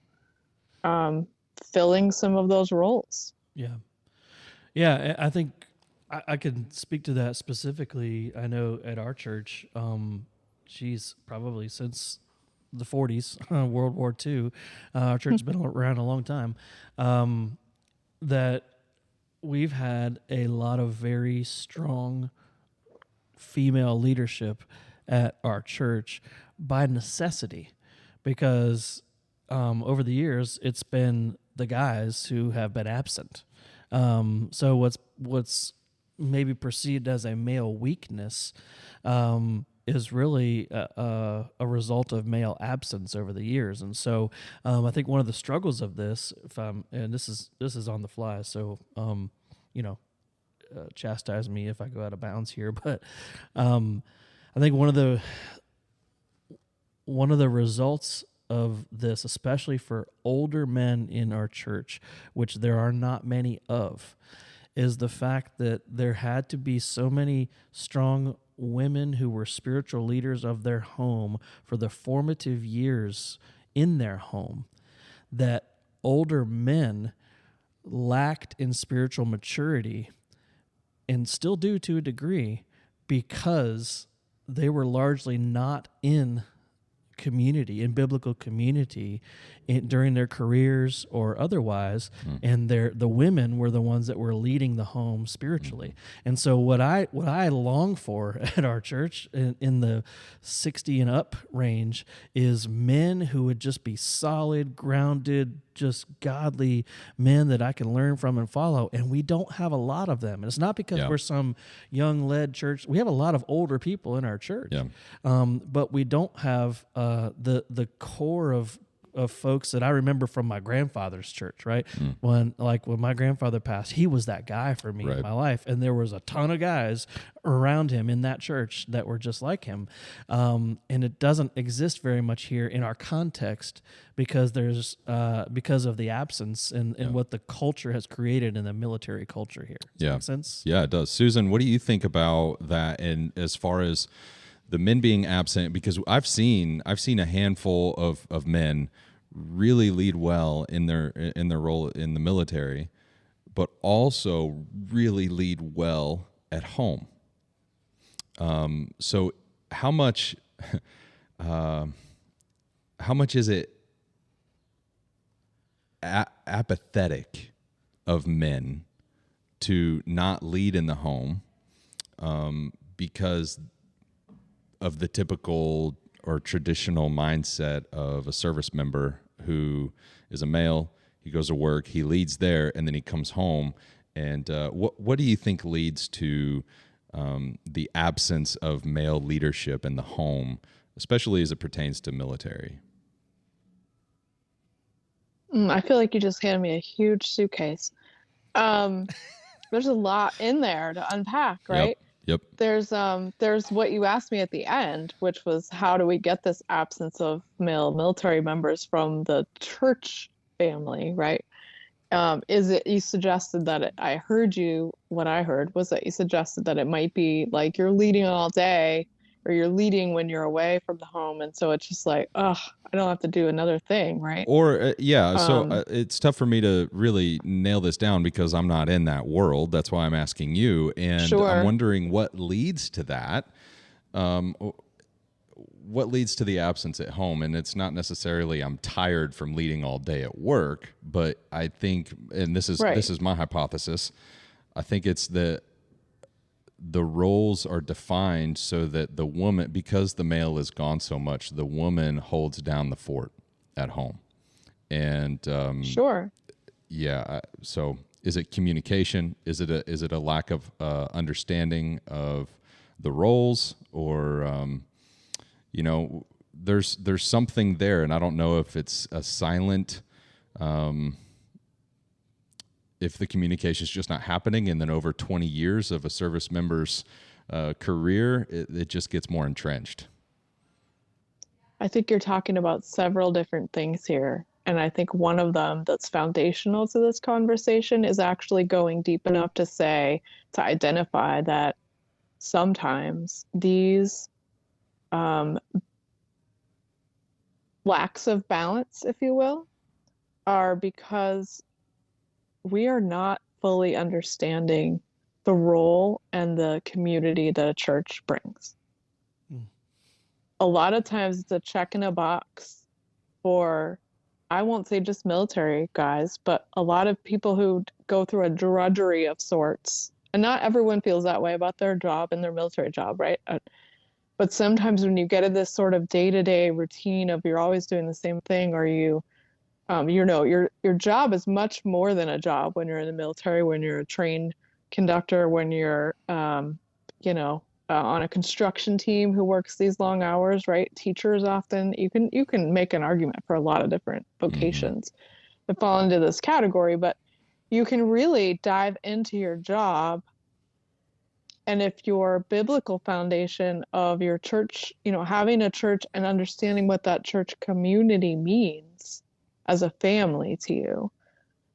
filling some of those roles. Yeah. Yeah, I think I can speak to that specifically. I know at our church, probably since the 40s, World War II, our church has been around a long time, that we've had a lot of very strong female leadership at our church by necessity, because over the years it's been the guys who have been absent. So what's maybe perceived as a male weakness is really a result of male absence over the years. And so I think one of the struggles of this, and this is on the fly, so chastise me if I go out of bounds here, but I think one of the results of this, especially for older men in our church, which there are not many of, is the fact that there had to be so many strong women who were spiritual leaders of their home for the formative years in their home, that older men lacked in spiritual maturity, and still do to a degree, because they were largely not in community, in biblical community, during their careers or otherwise, and the women were the ones that were leading the home spiritually. And so what I long for at our church in the 60 and up range is men who would just be solid, grounded, just godly men that I can learn from and follow. And we don't have a lot of them. And it's not because we're some young led church. We have a lot of older people in our church, but we don't have the core of folks that I remember from my grandfather's church, right? When my grandfather passed, he was that guy for me in my life. And there was a ton of guys around him in that church that were just like him. And it doesn't exist very much here in our context because because of the absence and what the culture has created in the military culture here. Does that make sense? Yeah, it does. Susan, what do you think about that? And as far as the men being absent, because I've seen a handful of men really lead well in their role in the military, but also really lead well at home. So how much is it apathetic of men to not lead in the home because of the typical or traditional mindset of a service member who is a male? He goes to work, he leads there, and then he comes home. And what do you think leads to the absence of male leadership in the home, especially as it pertains to military? I feel like you just handed me a huge suitcase. Um, there's a lot in there to unpack, Yep. right? Yep. There's what you asked me at the end, which was how do we get this absence of male military members from the church family, right? Is it you suggested that I heard you, what I heard was that you suggested that it might be like you're leading all day or you're leading when you're away from the home. And so it's just like, oh, I don't have to do another thing, right? Or so Um, it's tough for me to really nail this down because I'm not in that world. That's why I'm asking you, and I'm sure. wondering what leads to that. Um, what leads to the absence at home? And it's not necessarily I'm tired from leading all day at work, but I think, and this Right. is my hypothesis, I think it's that the roles are defined so that the woman, because the male is gone so much, the woman holds down the fort at home. And Sure. so is it communication? Is it a lack of understanding of the roles, or there's something there, and I don't know if it's a silent, if the communication is just not happening, and then over 20 years of a service member's career, it just gets more entrenched. I think you're talking about several different things here. And I think one of them that's foundational to this conversation is actually going deep enough to say, to identify that sometimes these um, lacks of balance, if you will, are because we are not fully understanding the role and the community that a church brings. Mm. A lot of times it's a check in a box for, I won't say just military guys, but a lot of people who go through a drudgery of sorts. And not everyone feels that way about their job and their military job, right? But sometimes when you get in this sort of day-to-day routine of you're always doing the same thing, or your job is much more than a job when you're in the military, when you're a trained conductor, when you're on a construction team who works these long hours, right? Teachers often, you can make an argument for a lot of different vocations that fall into this category, but you can really dive into your job. And if your biblical foundation of your church, having a church and understanding what that church community means as a family to you,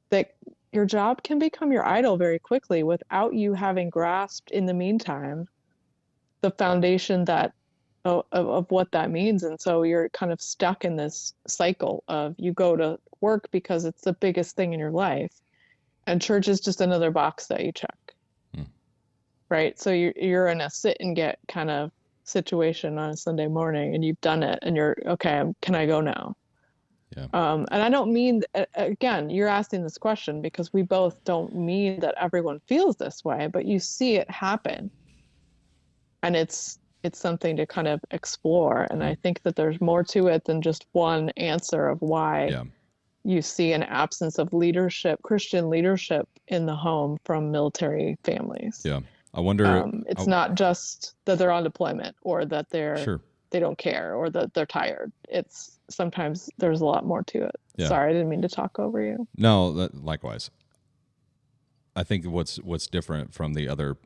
that your job can become your idol very quickly without you having grasped in the meantime the foundation of what that means. And so you're kind of stuck in this cycle of you go to work because it's the biggest thing in your life, and church is just another box that you check. Right? So you're in a sit and get kind of situation on a Sunday morning, and you've done it, and you're okay. Can I go now? Yeah. And I don't mean, again, you're asking this question because we both don't mean that everyone feels this way, but you see it happen, and it's something to kind of explore. And I think that there's more to it than just one answer of why you see an absence of leadership, Christian leadership in the home from military families. Yeah. I wonder. It's not just that they're on deployment or that they don't care or that they're tired. It's sometimes there's a lot more to it. Yeah. Sorry, I didn't mean to talk over you. No, likewise. I think what's different from the other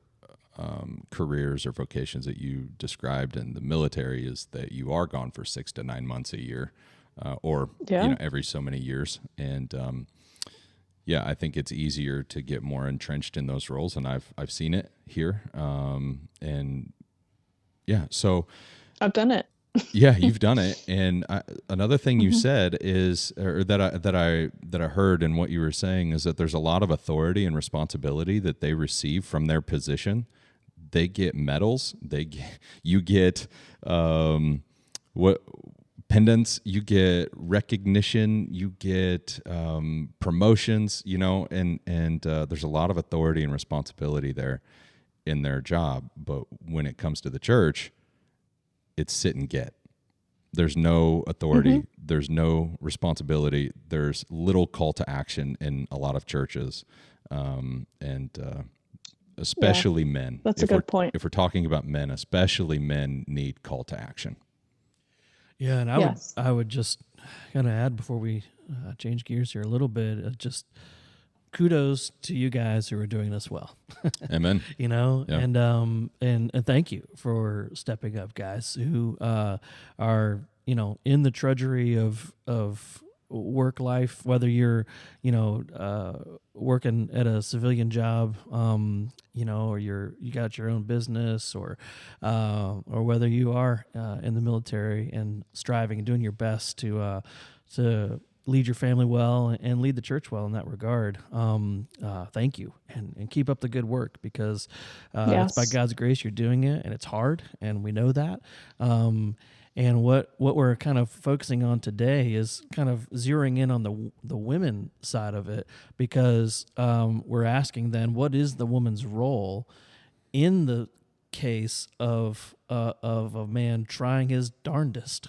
careers or vocations that you described in the military is that you are gone for 6 to 9 months a year, or every so many years, and I think it's easier to get more entrenched in those roles, and I've seen it here, so I've done it. Yeah, you've done it. And another thing you said is, or that I heard in what you were saying, is that there's a lot of authority and responsibility that they receive from their position. They get medals. You get pendants. You get recognition. You get promotions. And there's a lot of authority and responsibility there in their job. But when it comes to the church, it's sit and get. There's no authority. There's no responsibility. There's little call to action in a lot of churches, especially men. That's a good point. If we're talking about men, especially men need call to action. Yeah, and Yes. I would just kind of add before we change gears here a little bit, just kudos to you guys who are doing this well. Amen. You know, Yeah. and thank you for stepping up, guys who are, you know, in the drudgery of work life, whether you're, you know, working at a civilian job, you know, or you got your own business, or whether you are in the military and striving and doing your best to lead your family well and lead the church well in that regard. Thank you, and keep up the good work, because it's by Yes. God's grace you're doing it, and it's hard, and we know that. And what we're kind of focusing on today is kind of zeroing in on the women side of it, because we're asking then, what is the woman's role in the case of a man trying his darndest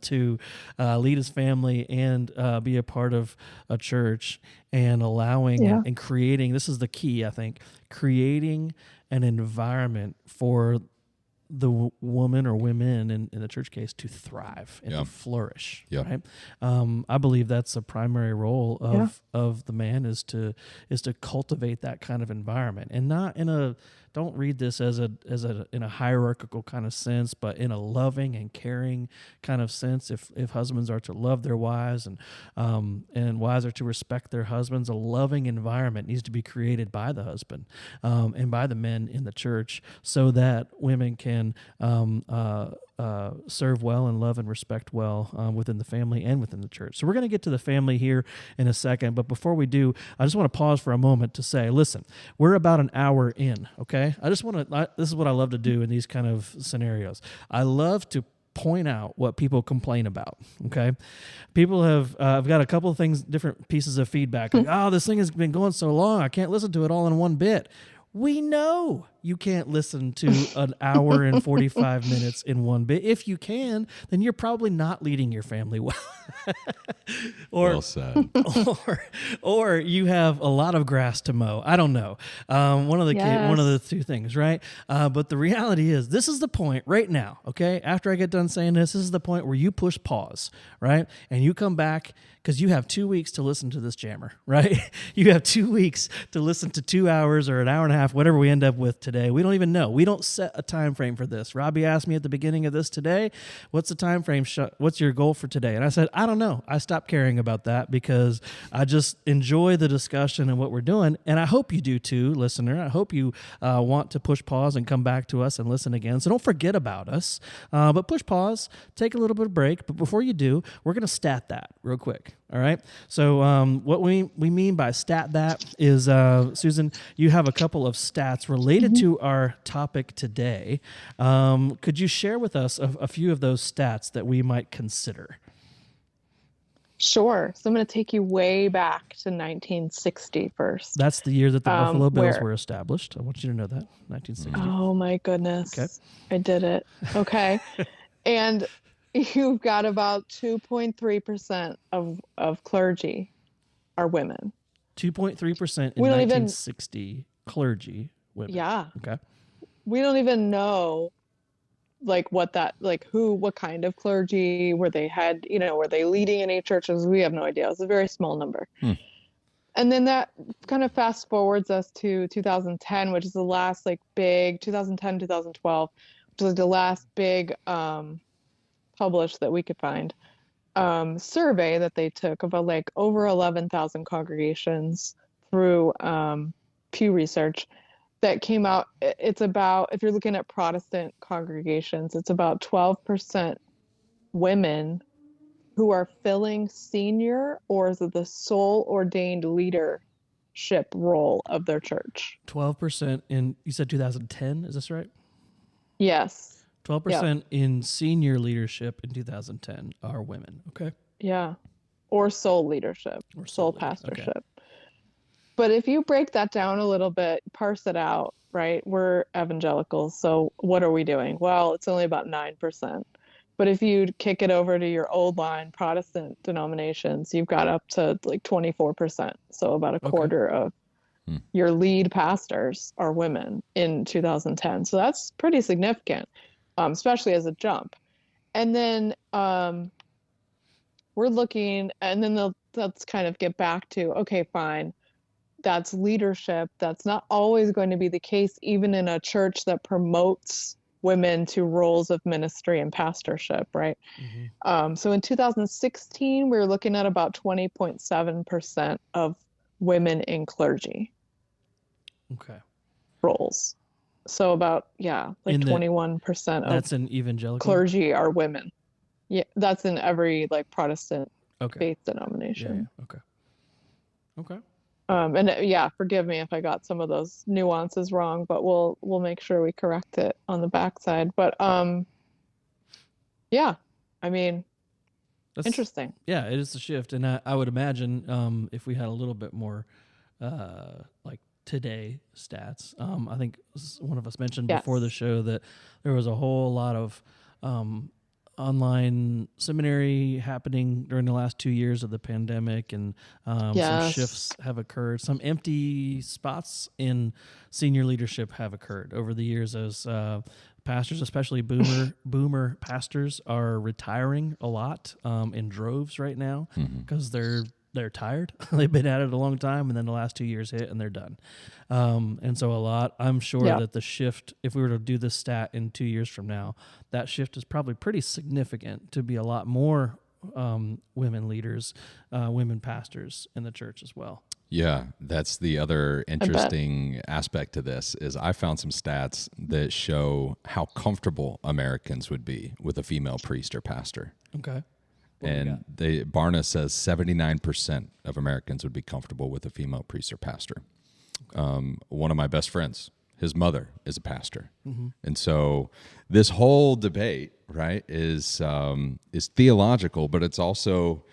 to lead his family and be a part of a church, and allowing Yeah. and creating, this is the key, I think, creating an environment for the woman or women in the church case to thrive and Yeah. to flourish. Yeah. Right. I believe that's a primary role of the man, is to cultivate that kind of environment, and not in a, don't read this as a in a hierarchical kind of sense, but in a loving and caring kind of sense. If husbands are to love their wives, and wives are to respect their husbands, a loving environment needs to be created by the husband and by the men in the church, so that women can serve well and love and respect well within the family and within the church. So we're going to get to the family here in a second, but before we do, I just want to pause for a moment to say, listen, we're about an hour in, okay? This is what I love to do in these kind of scenarios. I love to point out what people complain about, okay? People have, I've got a couple of things, different pieces of feedback, like, oh, this thing has been going so long, I can't listen to it all in one bit. We know you can't listen to an hour and 45 minutes in one bit. If you can, then you're probably not leading your family well. Well said. or you have a lot of grass to mow. I don't know. One of the two things, right? But the reality is, this is the point right now, okay? After I get done saying this is the point where you push pause, right? And you come back, because you have 2 weeks to listen to this jammer, right? You have 2 weeks to listen to 2 hours or an hour and a half, whatever we end up with today. We don't even know. We don't set a time frame for this. Robbie asked me at the beginning of this today, what's the time frame? What's your goal for today? And I said, I don't know. I stopped caring about that, because I just enjoy the discussion and what we're doing. And I hope you do too, listener. I hope you want to push pause and come back to us and listen again. So don't forget about us, but push pause, take a little bit of break. But before you do, we're going to stat that real quick. All right. So what we mean by stat that is, Susan, you have a couple of stats related to our topic today. Could you share with us a few of those stats that we might consider? Sure. So I'm going to take you way back to 1960 first. That's the year that the Buffalo Bills were established. I want you to know that, 1960. Oh, my goodness. Okay. I did it. Okay. And you've got about 2.3% of clergy are women. 2.3% in 1960 clergy women. Yeah. Okay. We don't even know what kind of clergy were they were they leading any churches? We have no idea. It's a very small number. And then that kind of fast forwards us to 2010, which is the last big 2010, 2012, which is the last big published that we could find survey that they took of over 11,000 congregations through Pew Research that came out. It's about, if you're looking at Protestant congregations, it's about 12% women who are filling senior or is it the sole ordained leadership role of their church. 12% in, you said 2010, is this right? Yes. 12% in senior leadership in 2010 are women. Okay. Yeah. Or sole leadership, or sole pastorship. Okay. But if you break that down a little bit, parse it out, right? We're evangelicals. So what are we doing? Well, it's only about 9%. But if you kick it over to your old line Protestant denominations, you've got up to 24%. So about a quarter of your lead pastors are women in 2010. So that's pretty significant, especially as a jump. And then we're looking, and then let's kind of get back to, okay, fine. That's leadership. That's not always going to be the case, even in a church that promotes women to roles of ministry and pastorship, right? So in 2016, we were looking at about 20.7% of women in clergy Okay. roles. So about, yeah, like 21% of that's an evangelical clergy are women. Yeah, that's in every like Protestant faith Yeah, denomination. yeah. Okay. Okay. And yeah, forgive me if I got some of those nuances wrong, but we'll make sure we correct it on the backside. But yeah, I mean, That's interesting. Yeah, it is a shift, and I would imagine if we had a little bit more like today stats. I think one of us mentioned before the Yes. show that there was a whole lot of online seminary happening during the last 2 years of the pandemic, and some Yes. shifts have occurred. Some empty spots in senior leadership have occurred over the years as pastors, especially boomer pastors, are retiring a lot in droves right now because they're tired. They've been at it a long time, and then the last 2 years hit, and they're done. And so I'm sure that the shift, if we were to do this stat in 2 years from now, that shift is probably pretty significant to be a lot more women leaders, women pastors in the church as well. Yeah, that's the other interesting aspect to this is I found some stats that show how comfortable Americans would be with a female priest or pastor. Okay. And Barna says 79% of Americans would be comfortable with a female priest or pastor. One of my best friends, his mother is a pastor. And so this whole debate, right, is theological, but it's also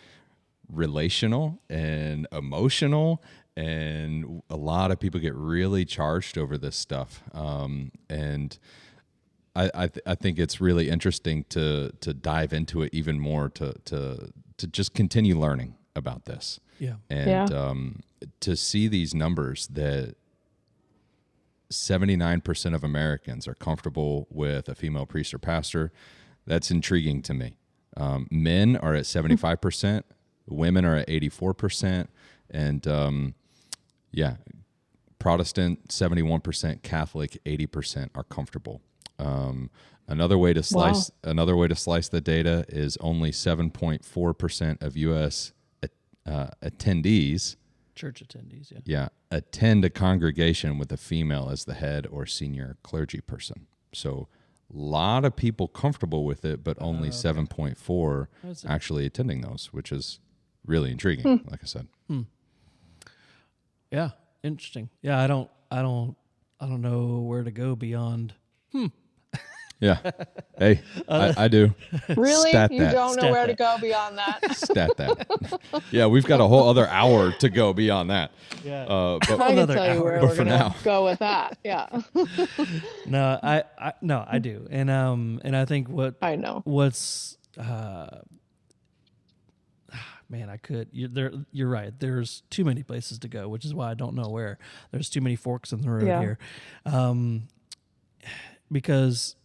relational and emotional, and a lot of people get really charged over this stuff. And I think it's really interesting to dive into it even more, to just continue learning about this. Yeah. And to see these numbers that 79% of Americans are comfortable with a female priest or pastor, that's intriguing to me. Men are at 75%, women are at 84%, and Protestant 71%, Catholic 80% are comfortable. Another way to slice the data is only 7.4% of U.S. Attendees, church attendees, attend a congregation with a female as the head or senior clergy person. So a lot of people comfortable with it, but only 7.4 actually attending those, which is really intriguing. Like I said. Yeah, interesting. Yeah, I don't know where to go beyond. Yeah. Hey, I do. Really? Stat You that. don't know where to go beyond that? Stat that. Yeah, we've got a whole other hour to go beyond that. Yeah. But I can tell you where we're for going now. to go with that. Yeah. No, I do, and I think what's man, you're right. There's too many places to go, which is why I don't know where. There's too many forks in the road here, because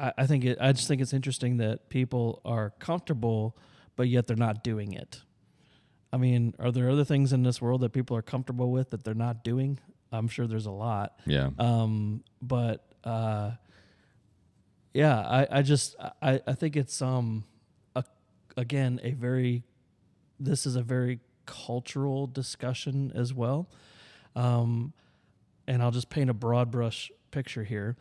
I just think it's interesting that people are comfortable, but yet they're not doing it. I mean, are there other things in this world that people are comfortable with that they're not doing? I'm sure there's a lot. Yeah. But I think it's this is a very cultural discussion as well. And I'll just paint a broad brush picture here.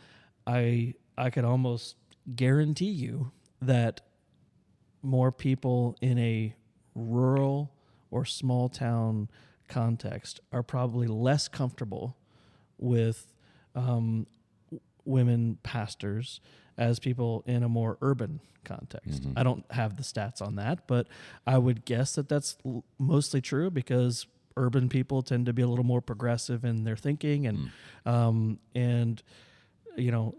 I could almost guarantee you that more people in a rural or small town context are probably less comfortable with women pastors as people in a more urban context. I don't have the stats on that, but I would guess that that's mostly true because urban people tend to be a little more progressive in their thinking, and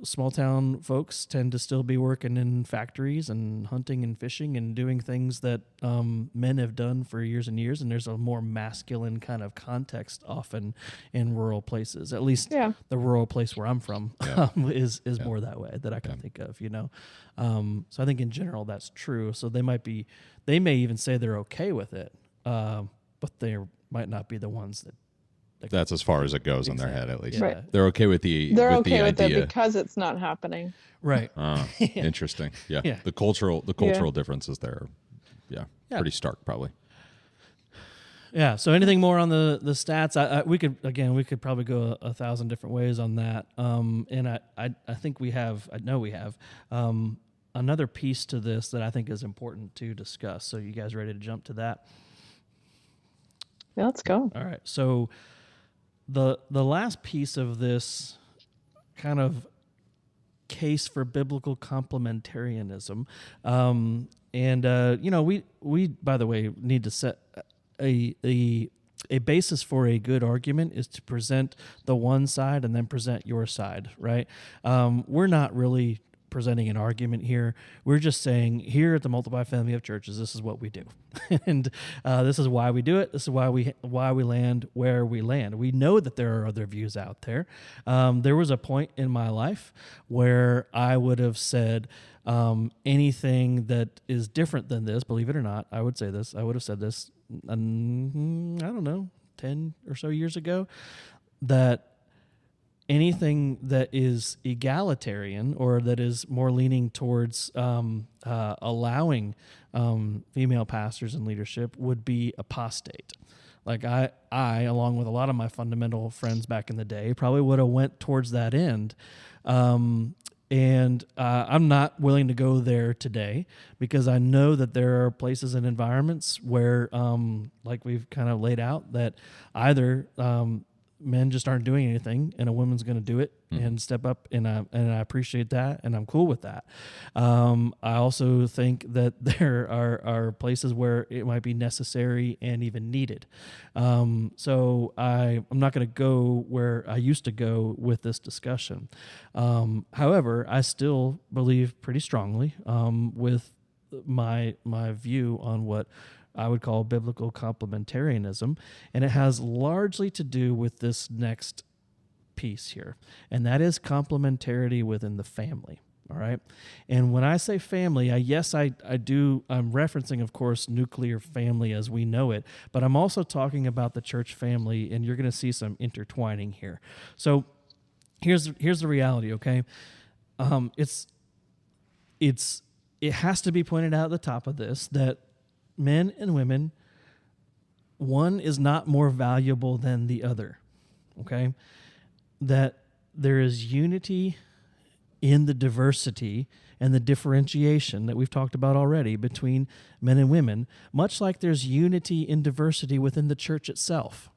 small town folks tend to still be working in factories and hunting and fishing and doing things that men have done for years and years. And there's a more masculine kind of context often in rural places. At least the rural place where I'm from is more that way that I can think of. So I think in general that's true. So they may even say they're okay with it, but they might not be the ones that. That's as far as it goes in their head, at least. Right. They're okay with the okay with the idea. it because it's not happening. Right. Interesting. Yeah. The cultural differences there are pretty stark, probably. Yeah. So anything more on the stats? We could probably go 1,000 different ways on that. And I think we have another piece to this that I think is important to discuss. So you guys ready to jump to that? Yeah, let's go. All right. So the last piece of this kind of case for biblical complementarianism, we by the way need to set a basis for a good argument is to present the one side and then present your side, right? We're not really presenting an argument here. We're just saying here at the Multiply Family of Churches, this is what we do, and this is why we do it. This is why we land where we land. We know that there are other views out there. There was a point in my life where I would have said anything that is different than this. Believe it or not, I would say this. I would have said this. I don't know, 10 or so years ago, that anything that is egalitarian or that is more leaning towards allowing female pastors in leadership would be apostate. Like I, along with a lot of my fundamental friends back in the day, probably would have went towards that end. And I'm not willing to go there today because I know that there are places and environments where, like we've kind of laid out, that either men just aren't doing anything, and a woman's going to do it and step up, and I appreciate that, and I'm cool with that. I also think that there are places where it might be necessary and even needed. So I'm not going to go where I used to go with this discussion. However, I still believe pretty strongly with my view on what I would call biblical complementarianism, and it has largely to do with this next piece here, and that is complementarity within the family. All right, and when I say family, I'm referencing, of course, nuclear family as we know it, but I'm also talking about the church family, and you're going to see some intertwining here. So here's the reality, okay? It has to be pointed out at the top of this that men and women, one is not more valuable than the other, okay? That there is unity in the diversity and the differentiation that we've talked about already between men and women, much like there's unity in diversity within the church itself.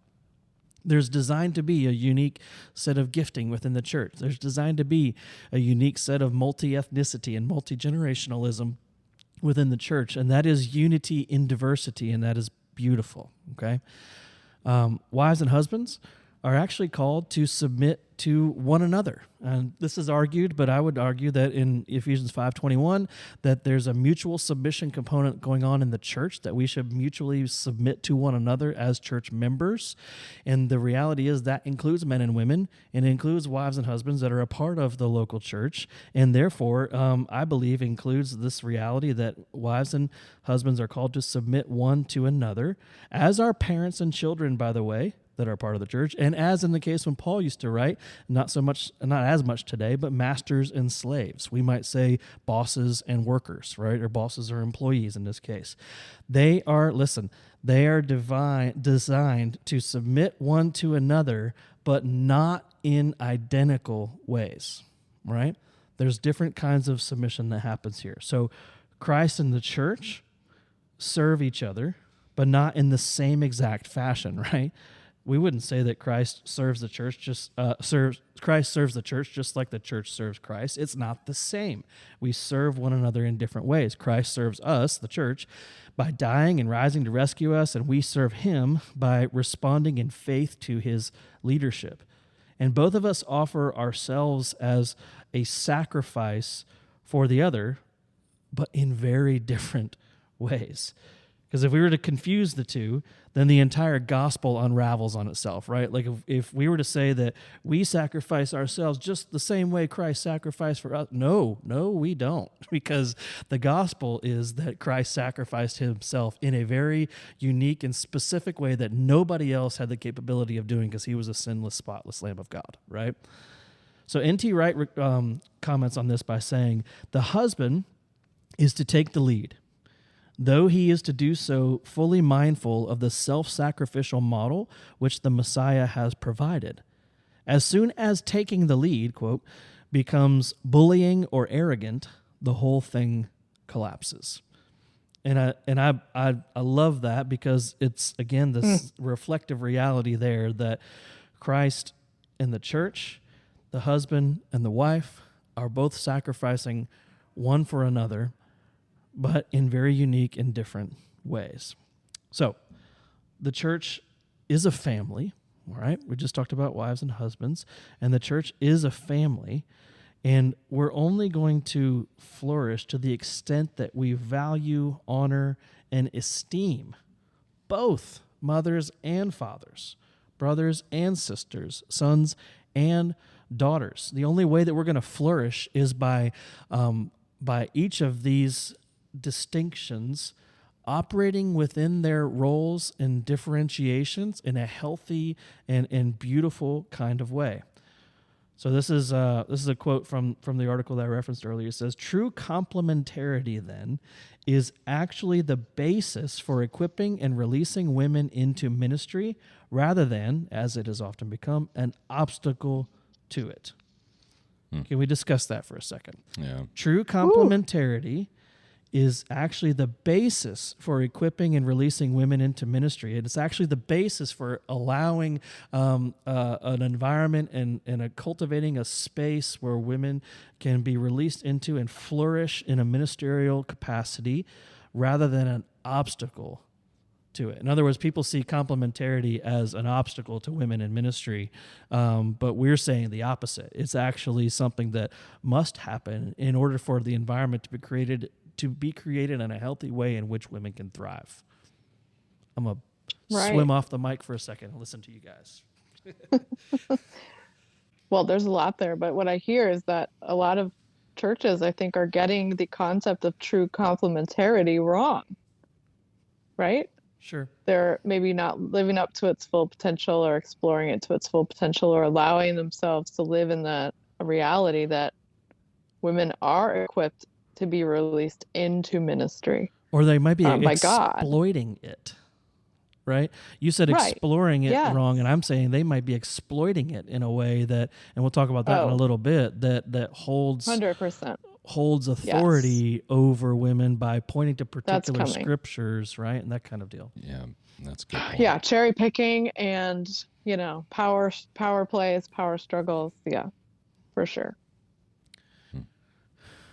There's designed to be a unique set of gifting within the church. There's designed to be a unique set of multi-ethnicity and multi-generationalism within the church, and that is unity in diversity, and that is beautiful, okay? Wives and husbands are actually called to submit to one another. And this is argued, but I would argue that in Ephesians 5:21, that there's a mutual submission component going on in the church, that we should mutually submit to one another as church members. And the reality is that includes men and women, and it includes wives and husbands that are a part of the local church. And therefore, I believe includes this reality that wives and husbands are called to submit one to another, as are parents and children, by the way, that are part of the church, and as in the case when Paul used to write, not as much today, but masters and slaves. We might say bosses and workers, right? Or bosses or employees in this case. They are designed to submit one to another, but not in identical ways, right? There's different kinds of submission that happens here. So Christ and the church serve each other, but not in the same exact fashion, right? We wouldn't say that Christ serves the church Christ serves the church just like the church serves Christ. It's not the same. We serve one another in different ways. Christ serves us, the church, by dying and rising to rescue us, and we serve him by responding in faith to his leadership. and both of us offer ourselves as a sacrifice for the other, but in very different ways. Because if we were to confuse the two, then the entire gospel unravels on itself, right? Like if we were to say that we sacrifice ourselves just the same way Christ sacrificed for us, no, we don't. Because the gospel is that Christ sacrificed himself in a very unique and specific way that nobody else had the capability of doing, because he was a sinless, spotless Lamb of God, right? So N.T. Wright comments on this by saying, the husband is to take the lead, though he is to do so fully mindful of the self-sacrificial model which the Messiah has provided. As soon as taking the lead, quote, becomes bullying or arrogant, the whole thing collapses. And I love that, because it's, again, this reflective reality there that Christ and the church, the husband and the wife, are both sacrificing one for another, but in very unique and different ways. So, the church is a family, all right? We just talked about wives and husbands, and the church is a family, and we're only going to flourish to the extent that we value, honor, and esteem both mothers and fathers, brothers and sisters, sons and daughters. The only way that we're going to flourish is by each of these distinctions operating within their roles and differentiations in a healthy and beautiful kind of way. So this is a quote from the article that I referenced earlier. It says, "True complementarity, then, is actually the basis for equipping and releasing women into ministry, rather than, as it has often become, an obstacle to it." Can we discuss that for a second? Yeah. True complementarity is actually the basis for equipping and releasing women into ministry. And it's actually the basis for allowing an environment and cultivating a space where women can be released into and flourish in a ministerial capacity, rather than an obstacle to it. In other words, people see complementarity as an obstacle to women in ministry, but we're saying the opposite. It's actually something that must happen in order for the environment to be created in a healthy way in which women can thrive. I'm going to swim off the mic for a second and listen to you guys. Well, there's a lot there, but what I hear is that a lot of churches, I think, are getting the concept of true complementarity wrong, right? Sure. They're maybe not living up to its full potential, or exploring it to its full potential, or allowing themselves to live in that reality that women are equipped to be released into ministry. Or they might be by God. exploiting it, right? You said exploring it wrong, and I'm saying they might be exploiting it in a way that, and we'll talk about that in a little bit, that holds 100%. Holds authority over women by pointing to particular scriptures, right? And that kind of deal. Yeah, that's good. Yeah, cherry picking and, power plays, power struggles. Yeah, for sure.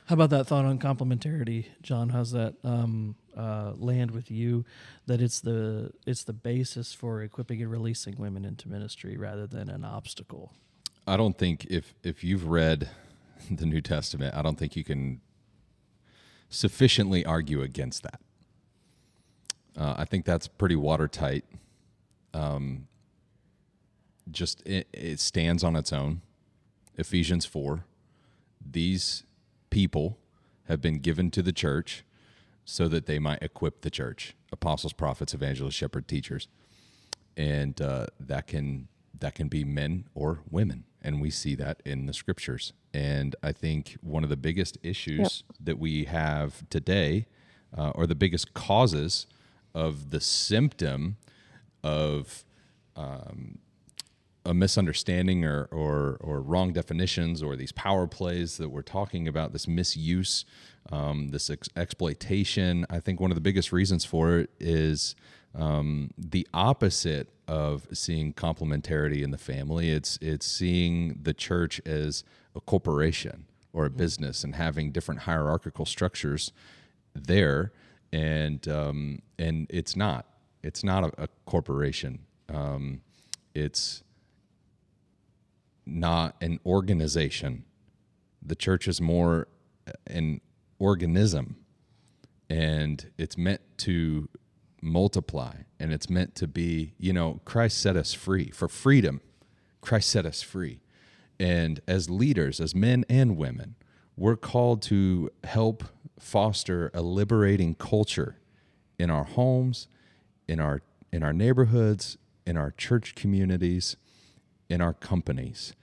How about that thought on complementarity, John? How's that land with you? That it's the basis for equipping and releasing women into ministry rather than an obstacle. I don't think if you've read the New Testament, I don't think you can sufficiently argue against that. I think that's pretty watertight. It stands on its own. Ephesians 4. These people have been given to the church so that they might equip the church: apostles, prophets, evangelists, shepherds, teachers, and that can be men or women, and we see that in the scriptures. And I think one of the biggest issues that we have today, or the biggest causes of the symptom of a misunderstanding or wrong definitions, or these power plays that we're talking about, this misuse, this exploitation. I think one of the biggest reasons for it is the opposite of seeing complementarity in the family. It's seeing the church as a corporation or a business, and having different hierarchical structures there. And it's not a corporation. It's not an organization. The church is more an organism, and it's meant to multiply, and it's meant to be, Christ set us free for freedom. Christ set us free. And as leaders, as men and women, we're called to help foster a liberating culture in our homes, in our neighborhoods, in our church communities, in our companies.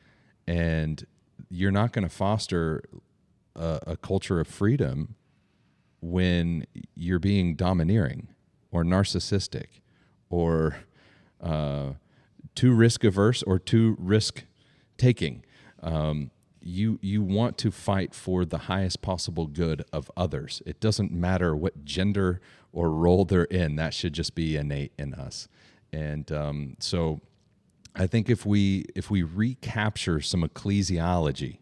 And you're not going to foster a culture of freedom when you're being domineering or narcissistic or too risk averse or too risk taking. You want to fight for the highest possible good of others. It doesn't matter what gender or role they're in. That should just be innate in us. And so I think if we recapture some ecclesiology,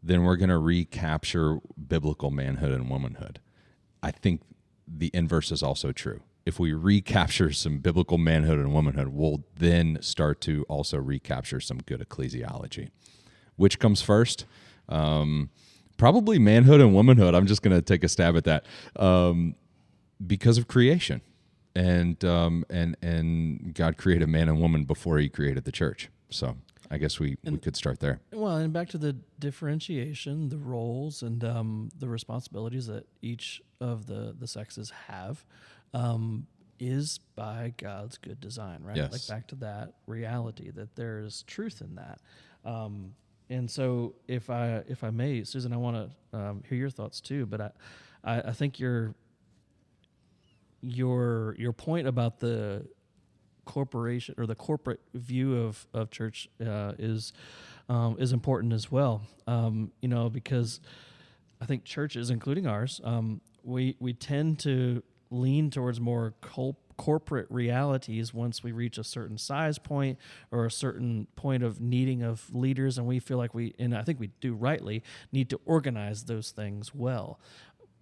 then we're going to recapture biblical manhood and womanhood. I think the inverse is also true. If we recapture some biblical manhood and womanhood, we'll then start to also recapture some good ecclesiology. Which comes first? Probably manhood and womanhood. I'm just going to take a stab at that because of creation, and God created man and woman before He created the church. So I guess we could start there. Well, and back to the differentiation, the roles, and the responsibilities that each of the sexes have is by God's good design, right? Yes. Like back to that reality that there's truth in that. And so, if I may, Susan, I want to hear your thoughts too. But I think your point about the corporation or the corporate view of church is important as well. Because I think churches, including ours, we tend to lean towards more corporate realities once we reach a certain size point or a certain point of needing of leaders, and we feel like and I think we do rightly, need to organize those things well.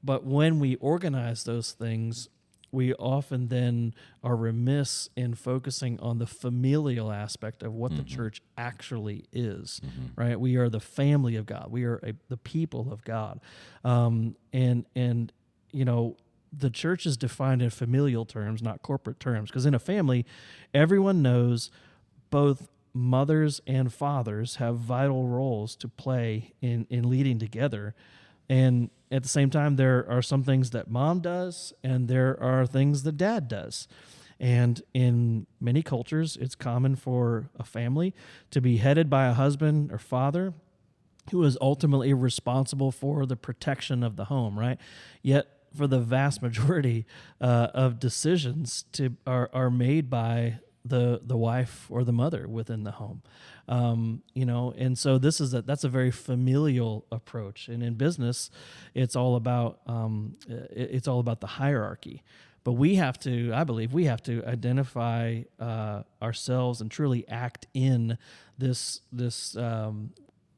But when we organize those things, we often then are remiss in focusing on the familial aspect of what the church actually is, right? We are the family of God. We are the people of God. The church is defined in familial terms, not corporate terms, because in a family, everyone knows both mothers and fathers have vital roles to play in leading together. And at the same time, there are some things that mom does, and there are things that dad does. And in many cultures, it's common for a family to be headed by a husband or father who is ultimately responsible for the protection of the home, right? Yet, for the vast majority of decisions are made by the wife or the mother within the home, and so that's a very familial approach. And in business, it's all about the hierarchy. But I believe we have to identify ourselves and truly act in this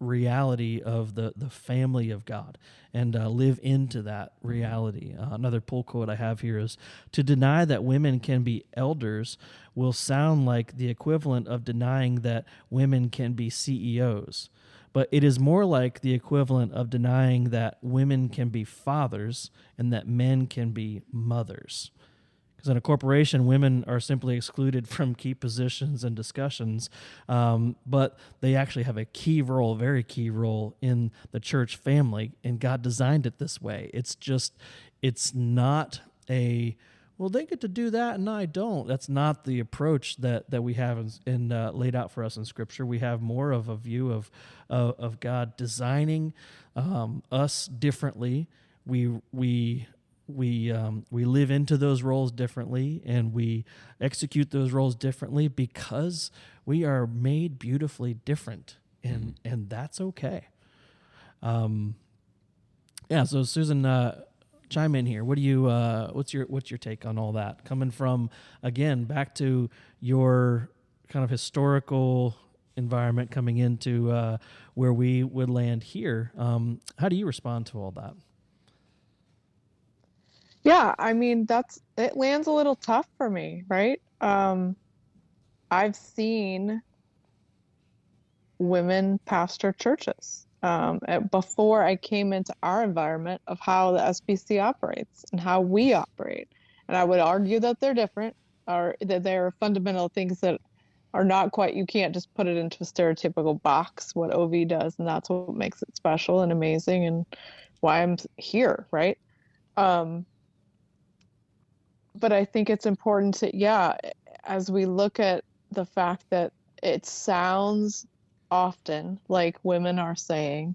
reality of the family of God and live into that reality. Another pull quote I have here is, "To deny that women can be elders will sound like the equivalent of denying that women can be CEOs. But it is more like the equivalent of denying that women can be fathers and that men can be mothers." Because in a corporation, women are simply excluded from key positions and discussions, but they actually have a very key role in the church family, and God designed it this way. It's not well, they get to do that and I don't. That's not the approach that we have laid out for us in Scripture. We have more of a view of God designing us differently. We live into those roles differently, and we execute those roles differently because we are made beautifully different, and that's okay. So Susan, chime in here. What do you? What's your take on all that? Coming from, again, back to your kind of historical environment, coming into where we would land here. How do you respond to all that? Yeah, I mean, it lands a little tough for me, right? I've seen women pastor churches. Before I came into our environment of how the SBC operates and how we operate. And I would argue that they're different, or that there are fundamental things that are not quite, you can't just put it into a stereotypical box, what OV does, and that's what makes it special and amazing and why I'm here, right? But I think it's important to, as we look at the fact that it sounds often like women are saying,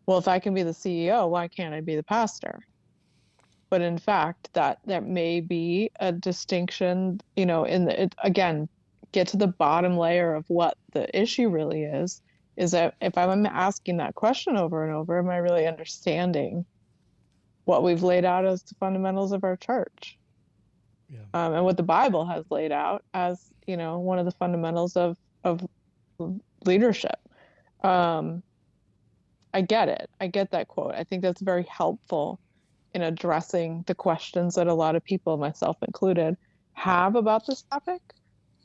well, if I can be the CEO, why can't I be the pastor? But in fact, that may be a distinction, again, get to the bottom layer of what the issue really is that if I'm asking that question over and over, am I really understanding what we've laid out as the fundamentals of our church? Yeah. And what the Bible has laid out as, one of the fundamentals of leadership. I get it. I get that quote. I think that's very helpful in addressing the questions that a lot of people, myself included, have about this topic.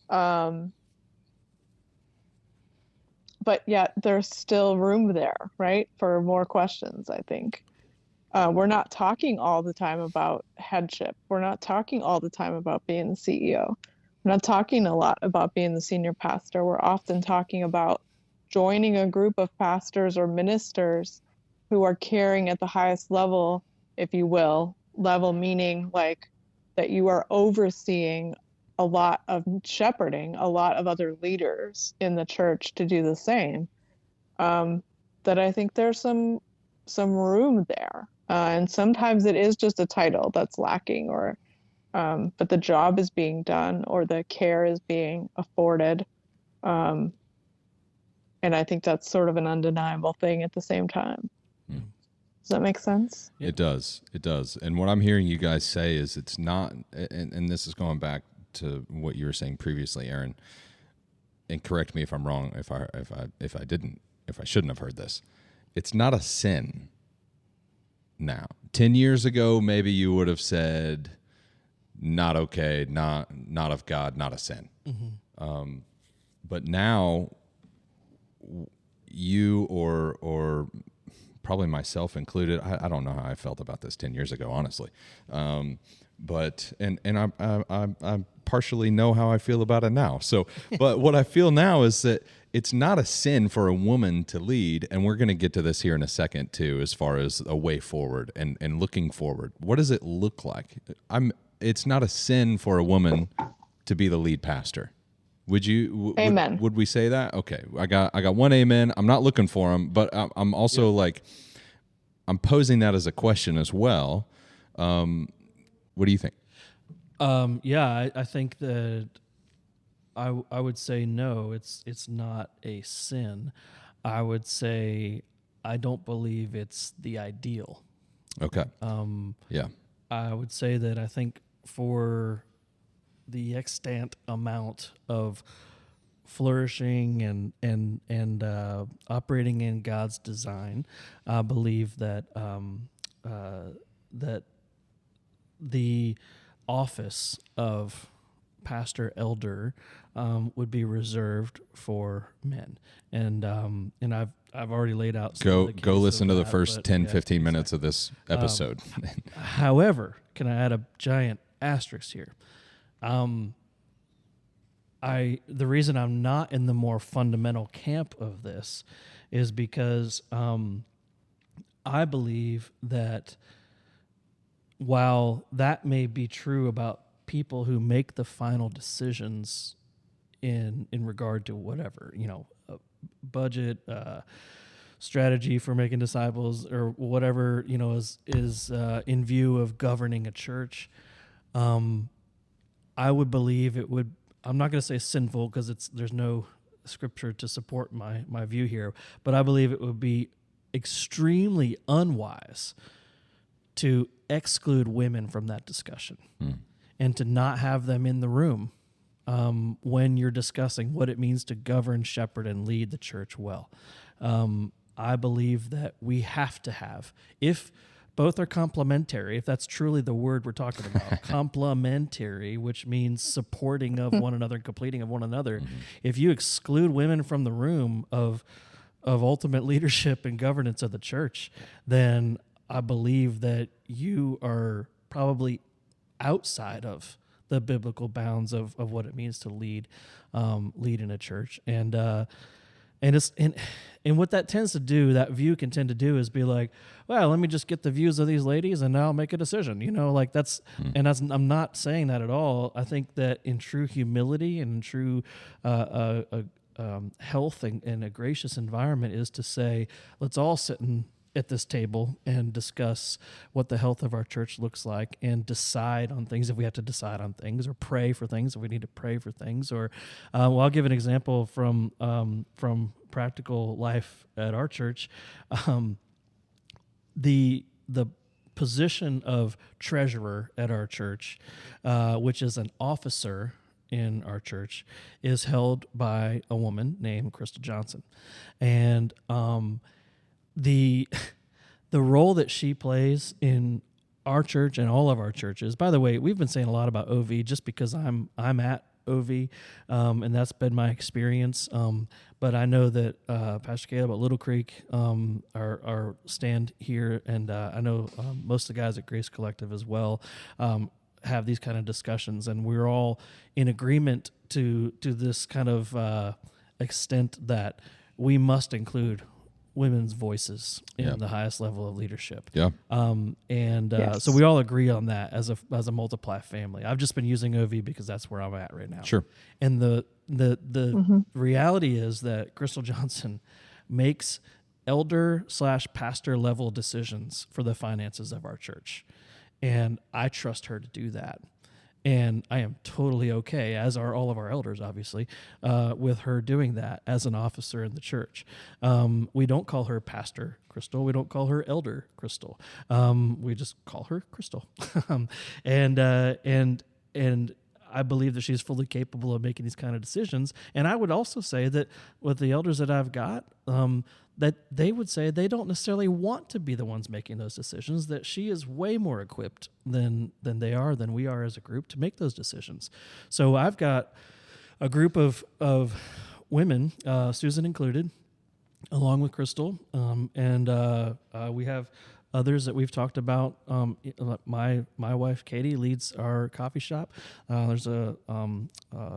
But yet there's still room there, right, for more questions, I think. We're not talking all the time about headship. We're not talking all the time about being the CEO. We're not talking a lot about being the senior pastor. We're often talking about joining a group of pastors or ministers who are caring at the highest level, if you will, level meaning like that you are overseeing a lot of shepherding, a lot of other leaders in the church to do the same. That I think there's some room there. And sometimes it is just a title that's lacking, but the job is being done or the care is being afforded. And I think that's sort of an undeniable thing at the same time. Mm. Does that make sense? It does. It does. And what I'm hearing you guys say is it's not, and this is going back to what you were saying previously, Aaron, and correct me if I'm wrong, if I shouldn't have heard this. It's not a sin now. 10 years ago, maybe you would have said, not okay, not of God, not a sin. Mm-hmm. But now, you or probably myself included, I don't know how I felt about this 10 years ago, honestly. But I partially know how I feel about it now. So, but what I feel now is that it's not a sin for a woman to lead, and we're going to get to this here in a second too, as far as a way forward and looking forward. What does it look like? It's not a sin for a woman to be the lead pastor. Would you? Amen. Would we say that? Okay, I got one amen. I'm not looking for him, but I'm also I'm posing that as a question as well. What do you think? I think that I would say no. It's not a sin. I would say I don't believe it's the ideal. Okay. I would say that I think for the extant amount of flourishing and operating in God's design, I believe that that the office of pastor elder would be reserved for men, and I've already laid out go listen to the first 15 minutes of this episode. However, can I add a giant asterisk here? The reason I'm not in the more fundamental camp of this is because I believe that while that may be true about people who make the final decisions in regard to whatever, budget, strategy for making disciples, or whatever, is in view of governing a church, I would believe it would. I'm not going to say sinful because there's no scripture to support my view here, but I believe it would be extremely unwise to exclude women from that discussion and to not have them in the room when you're discussing what it means to govern, shepherd, and lead the church well. I believe that we have to have, if Both are complementary, if that's truly the word we're talking about. Complementary, which means supporting of one another and completing of one another. If you exclude women from the room of ultimate leadership and governance of the church, then I believe that you are probably outside of the biblical bounds of what it means to lead in a church. And what that tends to do, that view can tend to do, is be like, well, let me just get the views of these ladies and now I'll make a decision. Like that's, and that's, I'm not saying that at all. I think that in true humility and in true health and a gracious environment is to say, let's all sit at this table and discuss what the health of our church looks like and decide on things if we have to decide on things, or pray for things if we need to pray for things. Or I'll give an example from practical life at our church. The position of treasurer at our church, which is an officer in our church, is held by a woman named Crystal Johnson. And the role that she plays in our church and all of our churches. By the way, we've been saying a lot about OV just because I'm at OV, and that's been my experience. But I know that Pastor Caleb at Little Creek, our stand here, and I know most of the guys at Grace Collective as well, have these kind of discussions, and we're all in agreement to this kind of extent that we must include women's voices in the highest level of leadership. Yeah. Yes. So we all agree on that as a Multiply family. I've just been using OV because that's where I'm at right now. Sure. And the reality is that Crystal Johnson makes elder/pastor level decisions for the finances of our church. And I trust her to do that. And I am totally okay, as are all of our elders, obviously, with her doing that as an officer in the church. We don't call her Pastor Crystal. We don't call her Elder Crystal. We just call her Crystal. And I believe that she's fully capable of making these kind of decisions. And I would also say that with the elders that I've got, that they would say they don't necessarily want to be the ones making those decisions, that she is way more equipped than we are as a group to make those decisions. So I've got a group of women, Susan included, along with Crystal, and we have others that we've talked about. My wife Katie leads our coffee shop. There's a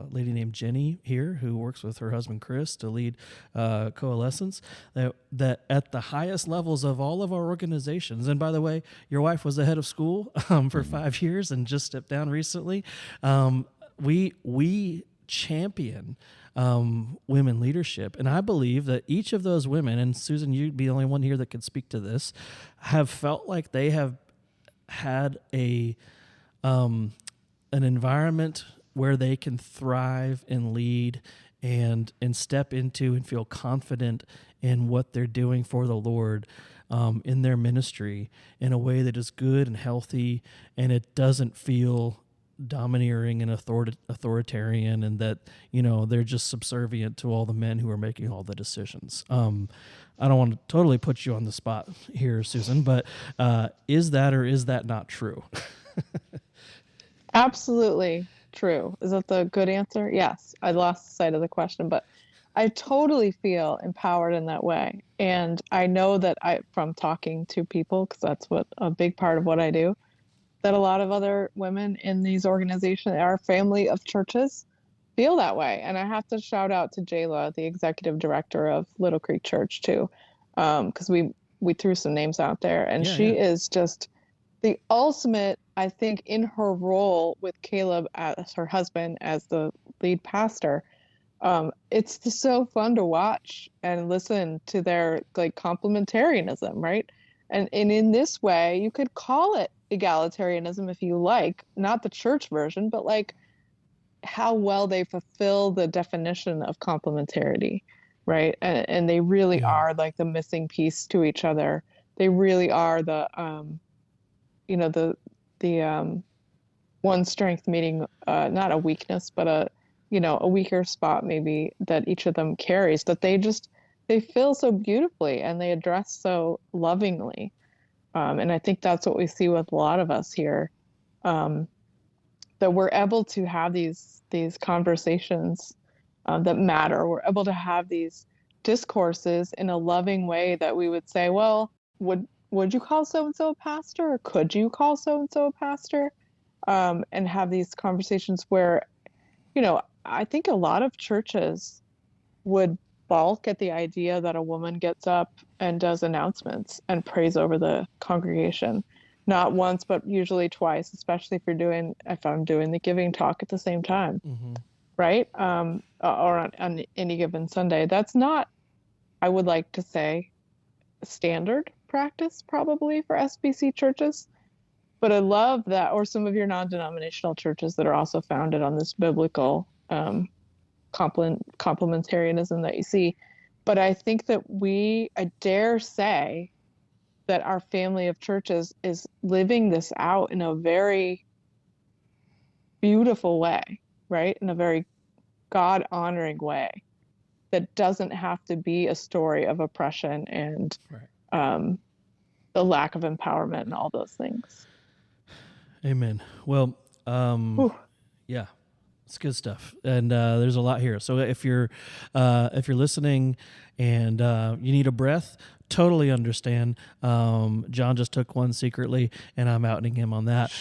lady named Jenny here who works with her husband Chris to lead Coalescence. That at the highest levels of all of our organizations. And by the way, your wife was the head of school for 5 years and just stepped down recently. We champion women leadership. And I believe that each of those women, and Susan, you'd be the only one here that could speak to this, have felt like they have had an environment where they can thrive and lead and step into and feel confident in what they're doing for the Lord in their ministry in a way that is good and healthy, and it doesn't feel domineering and authoritarian, and that they're just subservient to all the men who are making all the decisions. I don't want to totally put you on the spot here, Susan, but is that or is that not true? Absolutely true. Is that the good answer? Yes. I lost sight of the question, but I totally feel empowered in that way. And I know that from talking to people, because that's what a big part of what I do, that a lot of other women in these organizations, our family of churches, feel that way. And I have to shout out to Jayla, the executive director of Little Creek Church, too, because we threw some names out there. And she is just the ultimate, I think, in her role with Caleb as her husband, as the lead pastor. It's just so fun to watch and listen to their complementarianism, right? And in this way, you could call it egalitarianism if you like, not the church version, but how well they fulfill the definition of complementarity, right? And they really are like the missing piece to each other. They really are the one strength meeting not a weakness, but a weaker spot maybe that each of them carries, that they fill so beautifully and they address so lovingly. And I think that's what we see with a lot of us here, that we're able to have these conversations that matter. We're able to have these discourses in a loving way that we would say, well, would you call so-and-so a pastor? Or could you call so-and-so a pastor? And have these conversations where, I think a lot of churches would balk at the idea that a woman gets up and does announcements and prays over the congregation. Not once, but usually twice, especially if I'm doing the giving talk at the same time, right? Or on any given Sunday. That's not, I would like to say, standard practice probably for SBC churches. But I love that, or some of your non-denominational churches that are also founded on this biblical complementarianism that you see. But I think that I dare say that our family of churches is living this out in a very beautiful way, right? In a very God-honoring way that doesn't have to be a story of oppression and the lack of empowerment and all those things. Amen. Well, yeah, it's good stuff, and there's a lot here. So if you're listening and you need a breath, totally understand. John just took one secretly, and I'm outing him on that.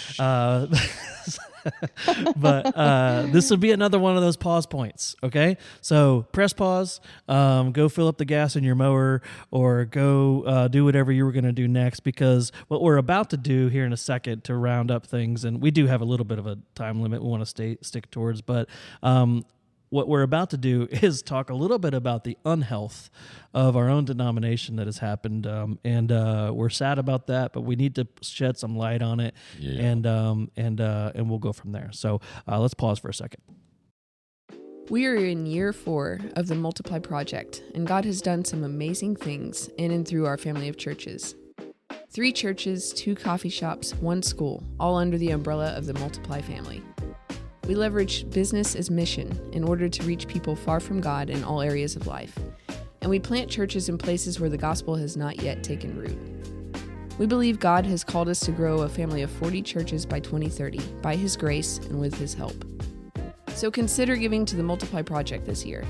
But this would be another one of those pause points, okay? So press pause, go fill up the gas in your mower, or go do whatever you were going to do next, because what we're about to do here in a second to round up things, and we do have a little bit of a time limit we want to stick towards, but what we're about to do is talk a little bit about the unhealth of our own denomination that has happened, and we're sad about that, but we need to shed some light on it, and we'll go from there. So let's pause for a second. We are in year 4 of the Multiply Project, and God has done some amazing things in and through our family of churches. 3 churches, 2 coffee shops, 1 school, all under the umbrella of the Multiply family. We leverage business as mission in order to reach people far from God in all areas of life. And we plant churches in places where the gospel has not yet taken root. We believe God has called us to grow a family of 40 churches by 2030 by His grace and with His help. So consider giving to the Multiply Project this year.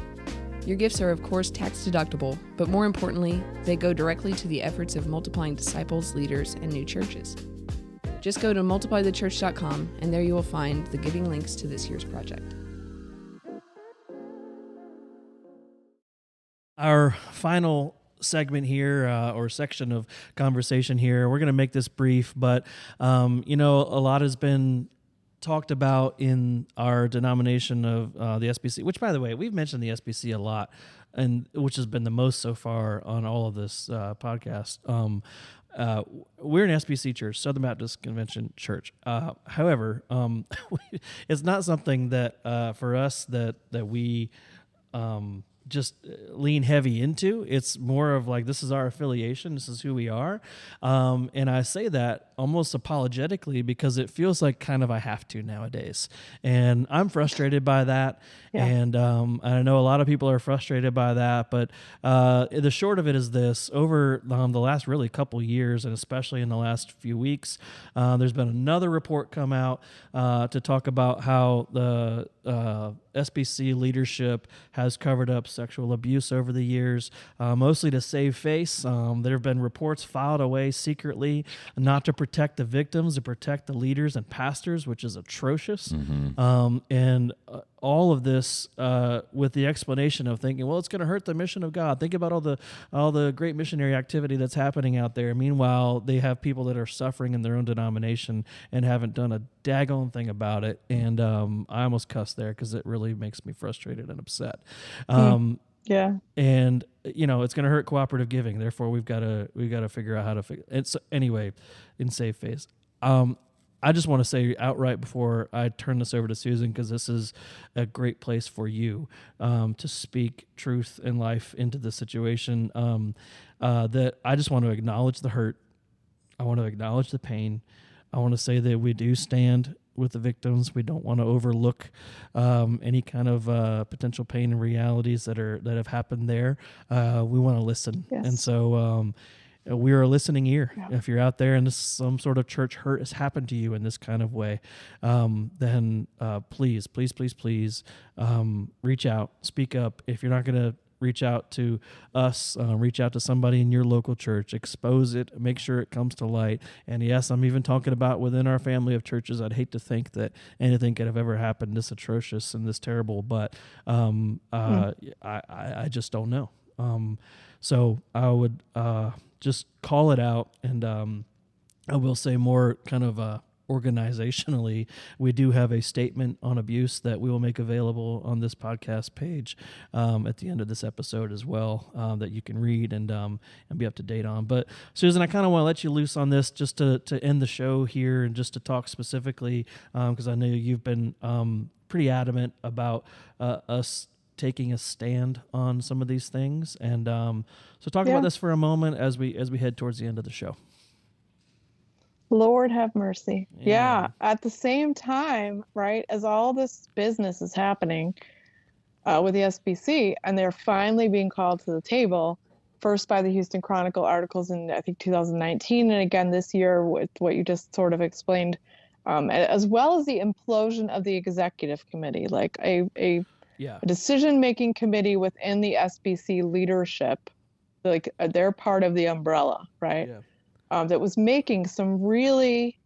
Your gifts are, of course, tax deductible, but more importantly, they go directly to the efforts of multiplying disciples, leaders, and new churches. Just go to multiplythechurch.com, and there you will find the giving links to this year's project. Our final segment here, or section of conversation here, we're going to make this brief, but a lot has been talked about in our denomination of the SBC, which, by the way, we've mentioned the SBC a lot, and which has been the most so far on all of this podcast. We're an SBC church, Southern Baptist Convention Church. However, it's not something that for us that we just lean heavy into. It's more of like, this is our affiliation, this is who we are. And I say that almost apologetically because it feels like kind of I have to nowadays. And I'm frustrated by that. Yeah. And I know a lot of people are frustrated by that, but the short of it is this: over the last really couple years, and especially in the last few weeks, there's been another report come out to talk about how the SBC leadership has covered up sexual abuse over the years, mostly to save face. There have been reports filed away secretly, not to protect the victims, to protect the leaders and pastors, which is atrocious. Mm-hmm. And all of this with the explanation of thinking, well, it's going to hurt the mission of God. Think about all the great missionary activity that's happening out there. Meanwhile, they have people that are suffering in their own denomination and haven't done a daggone thing about it. And I almost cussed there because it really makes me frustrated and upset. Yeah. And it's going to hurt cooperative giving. Therefore, we've got to figure out how to figure it. So anyway, in safe phase. I just want to say outright before I turn this over to Susan, because this is a great place for you to speak truth and life into the situation, that I just want to acknowledge the hurt. I want to acknowledge the pain. I want to say that we do stand with the victims. We don't want to overlook any kind of potential pain and realities that have happened there. We want to listen. Yes. And so we are a listening ear. Yeah. If you're out there and some sort of church hurt has happened to you in this kind of way, then please reach out, speak up. If you're not going to reach out to us, reach out to somebody in your local church, expose it, make sure it comes to light. And yes, I'm even talking about within our family of churches. I'd hate to think that anything could have ever happened this atrocious and this terrible, but I just don't know. So I would just call it out, and I will say more kind of organizationally, we do have a statement on abuse that we will make available on this podcast page at the end of this episode as well, that you can read and be up to date on. But Susan, I kind of want to let you loose on this just to end the show here and just to talk specifically, because I know you've been pretty adamant about us taking a stand on some of these things. And so talk about this for a moment as we head towards the end of the show. Lord have mercy. Yeah. At the same time, right, as all this business is happening with the SBC, and they're finally being called to the table, first by the Houston Chronicle articles in, I think, 2019, and again this year with what you just sort of explained, as well as the implosion of the executive committee, like a decision-making committee within the SBC leadership, like they're part of the umbrella, right? Yeah. That was making some really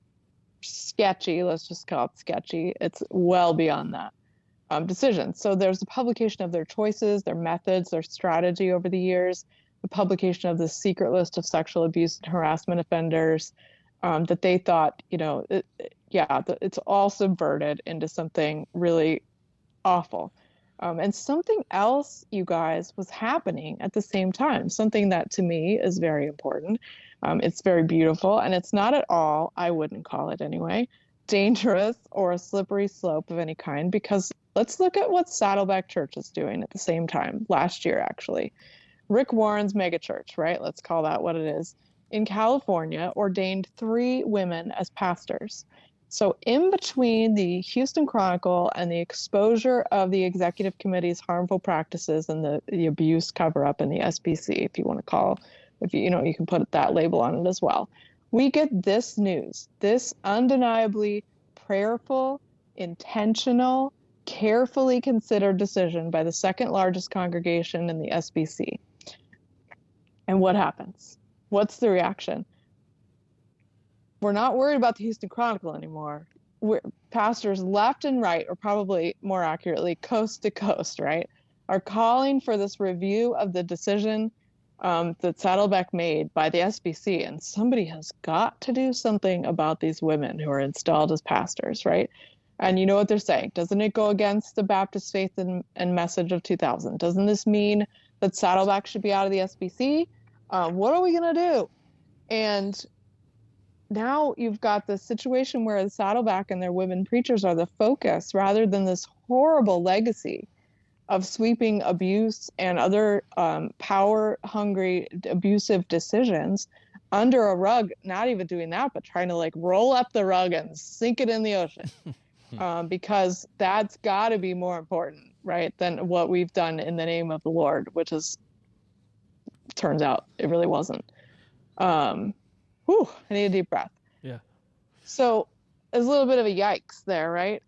sketchy, let's just call it sketchy, it's well beyond that, decisions. So there's the publication of their choices, their methods, their strategy over the years, the publication of the secret list of sexual abuse and harassment offenders, that they thought, it's all subverted into something really awful. And something else, you guys, was happening at the same time, something that to me is very important. It's very beautiful, and it's not at all, I wouldn't call it anyway, dangerous or a slippery slope of any kind, because let's look at what Saddleback Church is doing at the same time, last year actually. Rick Warren's megachurch, right? Let's call that what it is. In California, ordained 3 women as pastors. So in between the Houston Chronicle and the exposure of the executive committee's harmful practices and the abuse cover-up in the SBC, if you want to call, if you can put that label on it as well, we get this news, this undeniably prayerful, intentional, carefully considered decision by the second largest congregation in the SBC. And what happens? What's the reaction? We're not worried about the Houston Chronicle anymore. Pastors left and right, or probably more accurately, coast to coast, right, are calling for this review of the decision that Saddleback made by the SBC. And somebody has got to do something about these women who are installed as pastors, right? And you know what they're saying? Doesn't it go against the Baptist faith and message of 2000? Doesn't this mean that Saddleback should be out of the SBC? What are we going to do? And now you've got this situation where the Saddleback and their women preachers are the focus, rather than this horrible legacy of sweeping abuse and other power-hungry, abusive decisions under a rug, not even doing that, but trying to like roll up the rug and sink it in the ocean. Because that's got to be more important, right, than what we've done in the name of the Lord, which turns out it really wasn't. I need a deep breath. Yeah. So there's a little bit of a yikes there, right?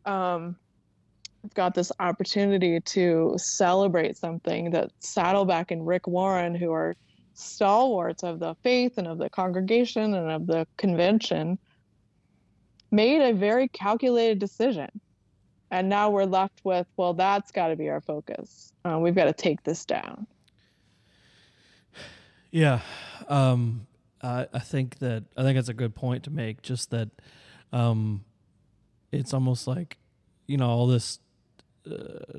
We've got this opportunity to celebrate something that Saddleback and Rick Warren, who are stalwarts of the faith and of the congregation and of the convention, made a very calculated decision. And now we're left with, well, that's got to be our focus. We've got to take this down. Yeah. I think that's a good point to make. Just that, it's almost like, all this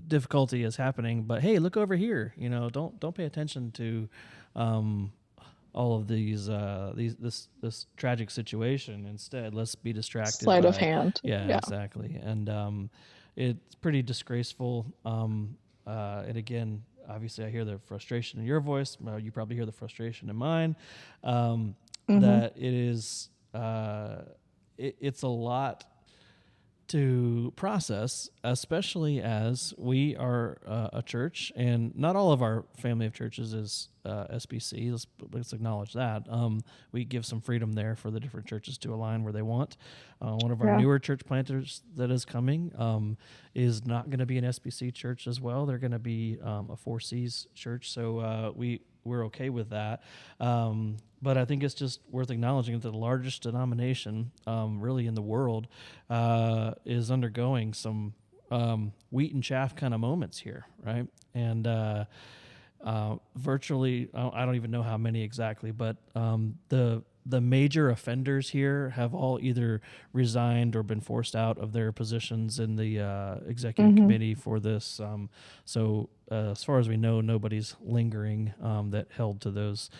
difficulty is happening, but hey, look over here. Don't pay attention to all of this tragic situation. Instead, let's be distracted. Sleight of hand. Yeah, exactly. And it's pretty disgraceful. And again, obviously, I hear the frustration in your voice. You probably hear the frustration in mine. That it is, it's a lot to process, especially as we are a church, and not all of our family of churches is SBC. Let's acknowledge that. We give some freedom there for the different churches to align where they want. One of our newer church planters that is coming is not going to be an SBC church as well. They're going to be a 4Cs church, so we're okay with that. But I think it's just worth acknowledging that the largest denomination really in the world is undergoing some wheat and chaff kind of moments here, right? And virtually, I don't even know how many exactly, but the major offenders here have all either resigned or been forced out of their positions in the executive committee for this. So as far as we know, nobody's lingering that held to those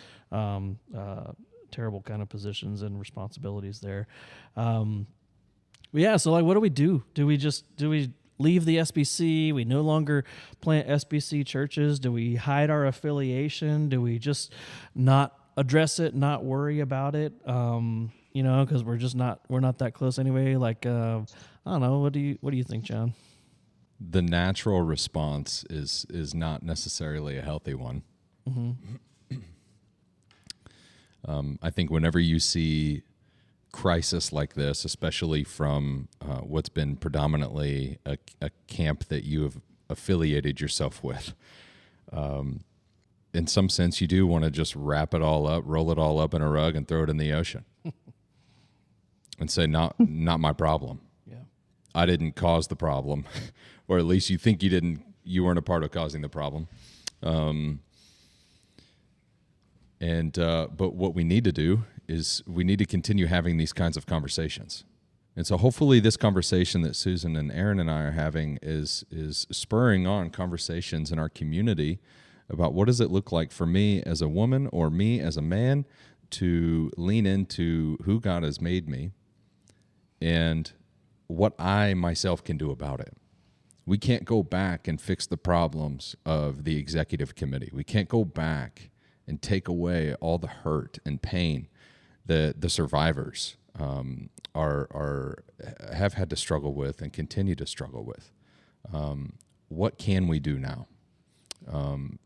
terrible kind of positions and responsibilities there. Yeah, so like, what do we do? Do we leave the SBC? We no longer plant SBC churches? Do we hide our affiliation? Do we just not address it, not worry about it? Because we're not that close anyway. Like, I don't know. What do you think, John? The natural response is not necessarily a healthy one. I think whenever you see crisis like this, especially from what's been predominantly a camp that you have affiliated yourself with, in some sense, you do want to just wrap it all up, roll it all up in a rug, and throw it in the ocean, and say, "Not my problem. Yeah, I didn't cause the problem, or at least you think you didn't. You weren't a part of causing the problem." But what we need to do is we need to continue having these kinds of conversations. And so hopefully this conversation that Susan and Aaron and I are having is spurring on conversations in our community about what does it look like for me as a woman or me as a man to lean into who God has made me and what I myself can do about it. We can't go back and fix the problems of the executive committee. We can't go back and take away all the hurt and pain that the survivors have had to struggle with and continue to struggle with. What can we do now?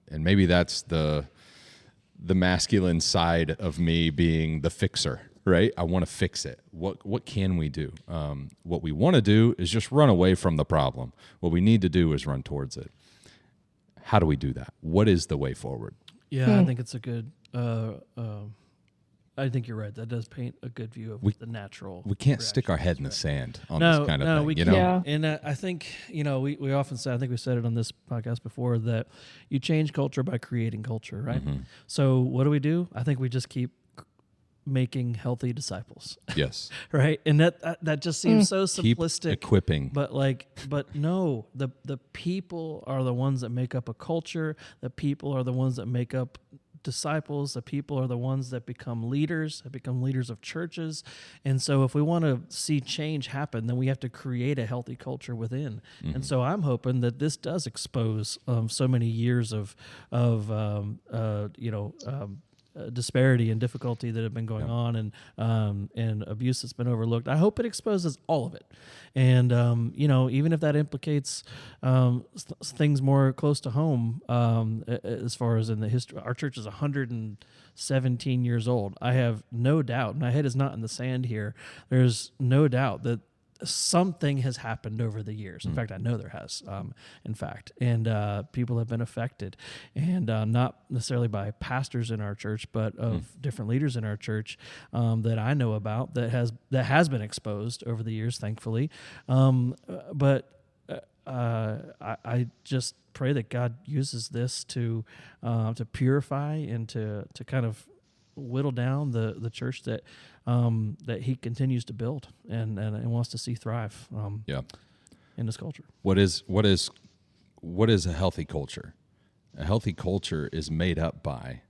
And maybe that's the masculine side of me being the fixer, right? I want to fix it. What can we do? What we want to do is just run away from the problem. What we need to do is run towards it. How do we do that? What is the way forward? Yeah, I think it's a good. I think you're right. That does paint a good view of the natural. We can't stick our head in the sand on this kind of thing. We can't. Yeah. And I think we often say. I think we said it on this podcast before that you change culture by creating culture, right? Mm-hmm. So what do? I think we just keep making healthy disciples. Yes. Right, and that just seems so Keep simplistic. equipping. But no, the people are the ones that make up a culture. The people are the ones that make up disciples. The people are the ones that become leaders of churches. And so if we want to see change happen, then we have to create a healthy culture within. Mm-hmm. And so I'm hoping that this does expose so many years of disparity and difficulty that have been going on, and abuse that's been overlooked. I hope it exposes all of it, and even if that implicates things more close to home, as far as in the history. Our church is 117 years old. I have no doubt. My head is not in the sand here. There's no doubt that something has happened over the years. In fact, I know there has, and people have been affected, and not necessarily by pastors in our church, but of different leaders in our church that I know about that has been exposed over the years, thankfully. But I just pray that God uses this to purify and to kind of whittle down the church that He continues to build and wants to see thrive in this culture. What is a healthy culture? A healthy culture is made up by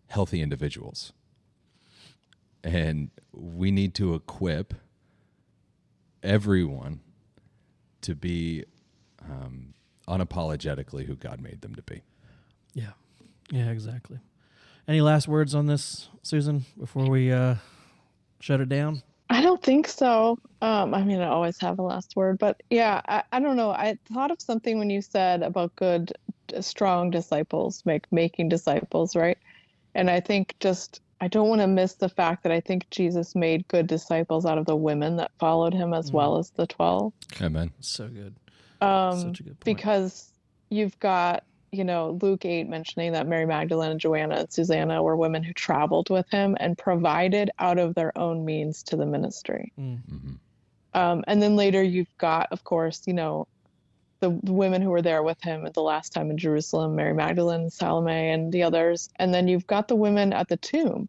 healthy individuals. And we need to equip everyone to be unapologetically who God made them to be. Yeah, exactly. Any last words on this, Susan, before we shut it down? I I don't think so. I mean, I always have a last word, but yeah, I don't know. I thought of something when you said about good, strong disciples, making disciples, right? And I think I don't want to miss the fact that I think Jesus made good disciples out of the women that followed him as well as the 12. Amen. So good. Um, Such a good point. because you've got, Luke 8 mentioning that Mary Magdalene and Joanna and Susanna were women who traveled with him and provided out of their own means to the ministry. Mm-hmm. And then later you've got, of course, the women who were there with him at the last time in Jerusalem, Mary Magdalene, Salome, and the others. And then you've got the women at the tomb,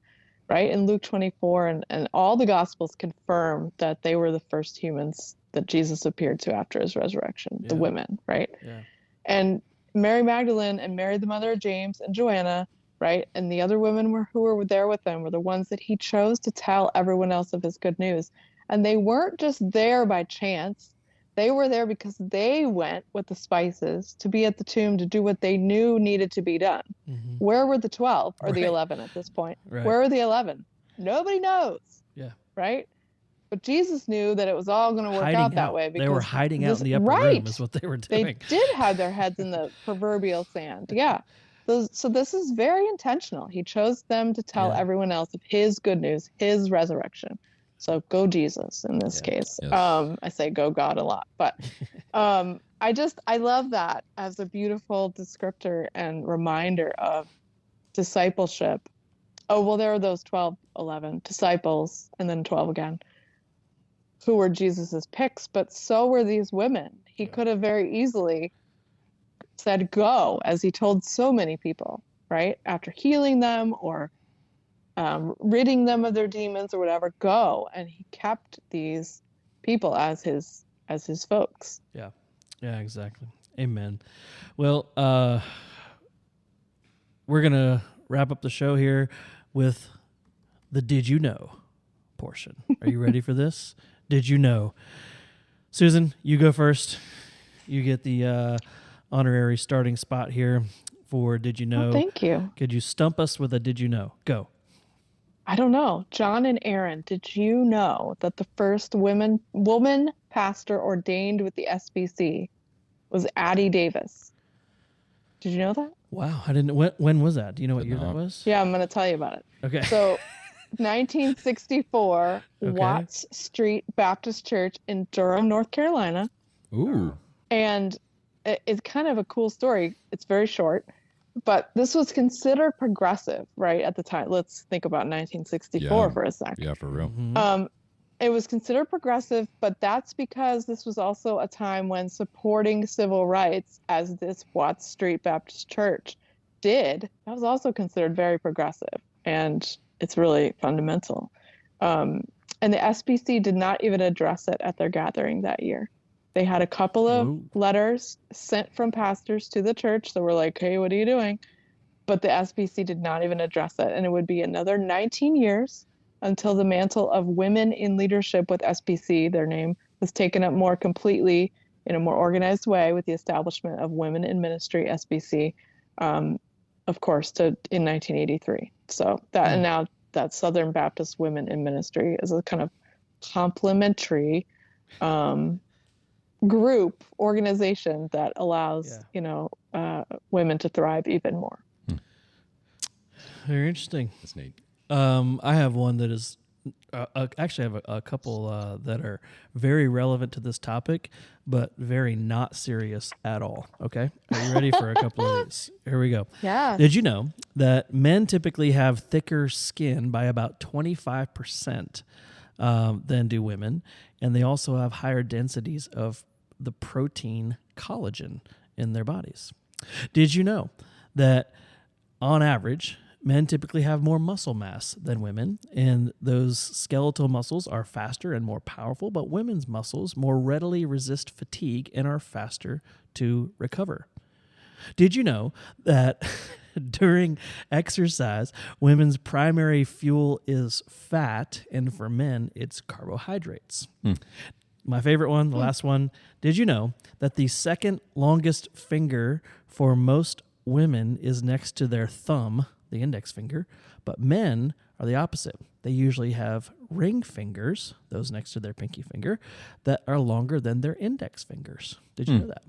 right? In Luke 24, and all the Gospels confirm that they were the first humans that Jesus appeared to after his resurrection, the women, right? Yeah. And Mary Magdalene and Mary, the mother of James, and Joanna, right? And the other women who were there with them were the ones that he chose to tell everyone else of his good news. And they weren't just there by chance. They were there because they went with the spices to be at the tomb to do what they knew needed to be done. Mm-hmm. Where were the 12 or the 11 at this point? Right. Where are the 11? Nobody knows. Yeah. Right? But Jesus knew that it was all going to work out that way. Because they were hiding out in the upper room is what they were doing. They did have their heads in the proverbial sand. Yeah. So this is very intentional. He chose them to tell everyone else of his good news, his resurrection. So go Jesus in this case. Yes. I say go God a lot, but I love that as a beautiful descriptor and reminder of discipleship. Oh, well, there are those 12, 11 disciples and then 12 again who were Jesus's picks, but so were these women. He could have very easily said go, as he told so many people, right? After healing them or ridding them of their demons or whatever, go. And he kept these people as his folks. Yeah. Yeah, exactly. Amen. Well, we're going to wrap up the show here with the Did You Know portion. Are you ready for this? Did you know? Susan, you go first. You get the honorary starting spot here for Did You Know. Oh, thank you. Could you stump us with a Did You Know? Go. I don't know. John and Aaron, did you know that the first woman pastor ordained with the SBC was Addie Davis? Did you know that? Wow, I didn't. When was that? Do you know what year that was? Yeah, I'm going to tell you about it. Okay. So 1964, Okay. Watts Street Baptist Church in Durham, North Carolina. Ooh. And it's kind of a cool story. It's very short, but this was considered progressive, right, at the time. Let's think about 1964 for a sec. Yeah, for real. Mm-hmm. It was considered progressive, but that's because this was also a time when supporting civil rights, as this Watts Street Baptist Church did, that was also considered very progressive. And it's really fundamental. And the SBC did not even address it at their gathering that year. They had a couple of letters sent from pastors to the church that were like, hey, what are you doing? But the SBC did not even address it. And it would be another 19 years until the mantle of women in leadership with SBC, their name, was taken up more completely in a more organized way with the establishment of Women in Ministry, SBC, of course, in 1983. So that, and now that Southern Baptist Women in Ministry is a kind of complementary organization that allows, women to thrive even more. Very interesting. That's neat. I have one that is actually I have a couple that are very relevant to this topic, but very not serious at all. Okay, are you ready for a couple of these? Here we go. Yeah. Did you know that men typically have thicker skin by about 25% than do women, and they also have higher densities of the protein collagen in their bodies? Did you know that on average, men typically have more muscle mass than women, and those skeletal muscles are faster and more powerful, but women's muscles more readily resist fatigue and are faster to recover? Did you know that during exercise, women's primary fuel is fat, and for men, it's carbohydrates? My favorite one, the last one. Did you know that the second longest finger for most women is next to their thumb, the index finger, but men are the opposite. They usually have ring fingers, those next to their pinky finger, that are longer than their index fingers. Did you know that?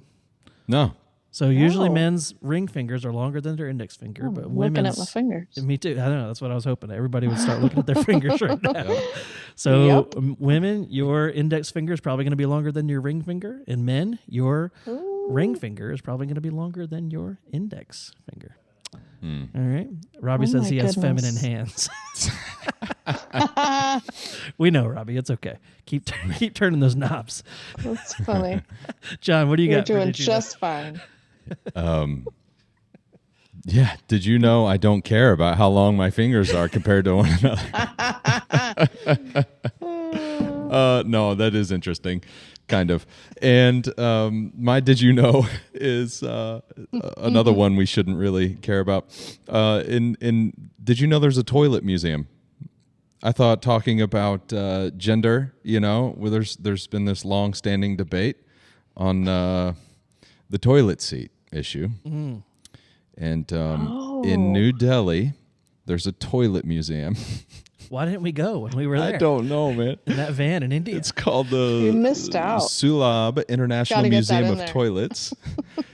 No. So usually men's ring fingers are longer than their index finger, but women's... Looking at my fingers. Me too. I don't know. That's what I was hoping. Everybody would start looking at their fingers right now. So women, your index finger is probably going to be longer than your ring finger. And men, your ring finger is probably going to be longer than your index finger. All right. Robbie says he has feminine hands. We know, Robbie. It's okay. Keep turning those knobs. That's funny. John, what do you got? You're doing just fine. Yeah. Did you know I don't care about how long my fingers are compared to one another? No, that is interesting. Kind of. And my did you know is another one we shouldn't really care about. Did you know there's a toilet museum? I thought talking about gender, where there's been this long-standing debate on the toilet seat issue. And in New Delhi, there's a toilet museum. Why didn't we go when we were there? I don't know, man. In that van in India. It's called the You missed out. Sulabh International Museum of Toilets.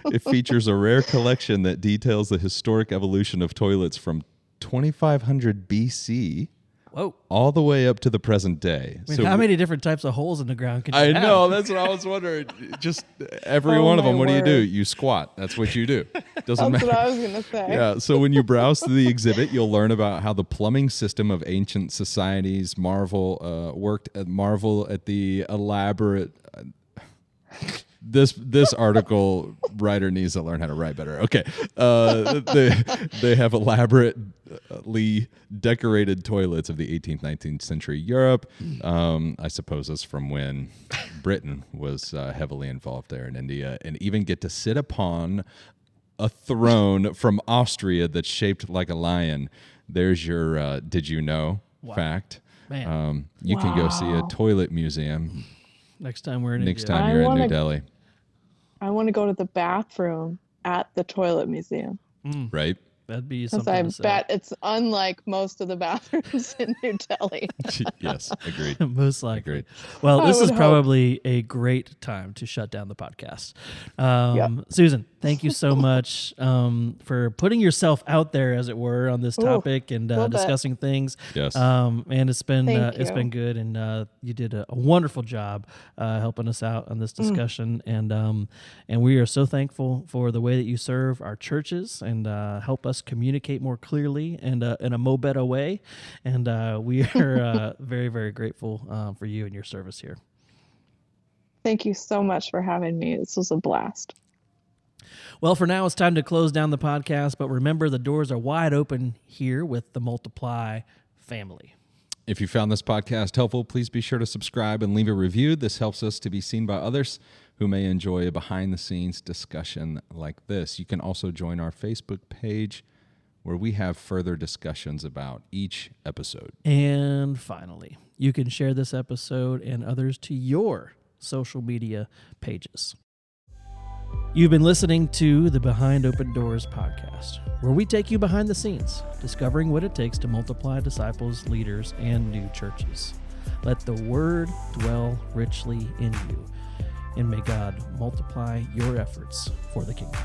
It features a rare collection that details the historic evolution of toilets from 2500 BC all the way up to the present day. I mean, how many different types of holes in the ground can you have? I know, that's what I was wondering. Just every one of them, what do you do? You squat. That's what you do. Doesn't matter. That's what I was going to say. Yeah, so when you browse through the exhibit, you'll learn about how the plumbing system of ancient societies worked at the elaborate... This article writer needs to learn how to write better. Okay, they have elaborately decorated toilets of the 18th, 19th century Europe. I suppose that's from when Britain was heavily involved there in India, and even get to sit upon a throne from Austria that's shaped like a lion. There's your did you know fact. Man. You can go see a toilet museum. Next time we're in Next time you're in New Delhi. I want to go to the bathroom at the toilet museum. Right? That'd be something Because to I bet it's unlike most of the bathrooms in New Delhi. Yes, agreed. Most likely. Agreed. Well, this is hope. probably a great time to shut down the podcast. Susan, thank you so much for putting yourself out there, as it were, on this topic and discussing things. Yes. And it's been Thank you. good, and you did a wonderful job helping us out on this discussion, and we are so thankful for the way that you serve our churches and help us communicate more clearly and in a mo better way, and we are very, very grateful for you and your service here. Thank you so much for having me. This was a blast. Well, for now, it's time to close down the podcast, but remember, the doors are wide open here with the Multiply family. If you found this podcast helpful, please be sure to subscribe and leave a review. This helps us to be seen by others who may enjoy a behind-the-scenes discussion like this. You can also join our Facebook page, where we have further discussions about each episode. And finally, you can share this episode and others to your social media pages. You've been listening to the Behind Open Doors podcast, where we take you behind the scenes, discovering what it takes to multiply disciples, leaders, and new churches. Let the word dwell richly in you, and may God multiply your efforts for the kingdom.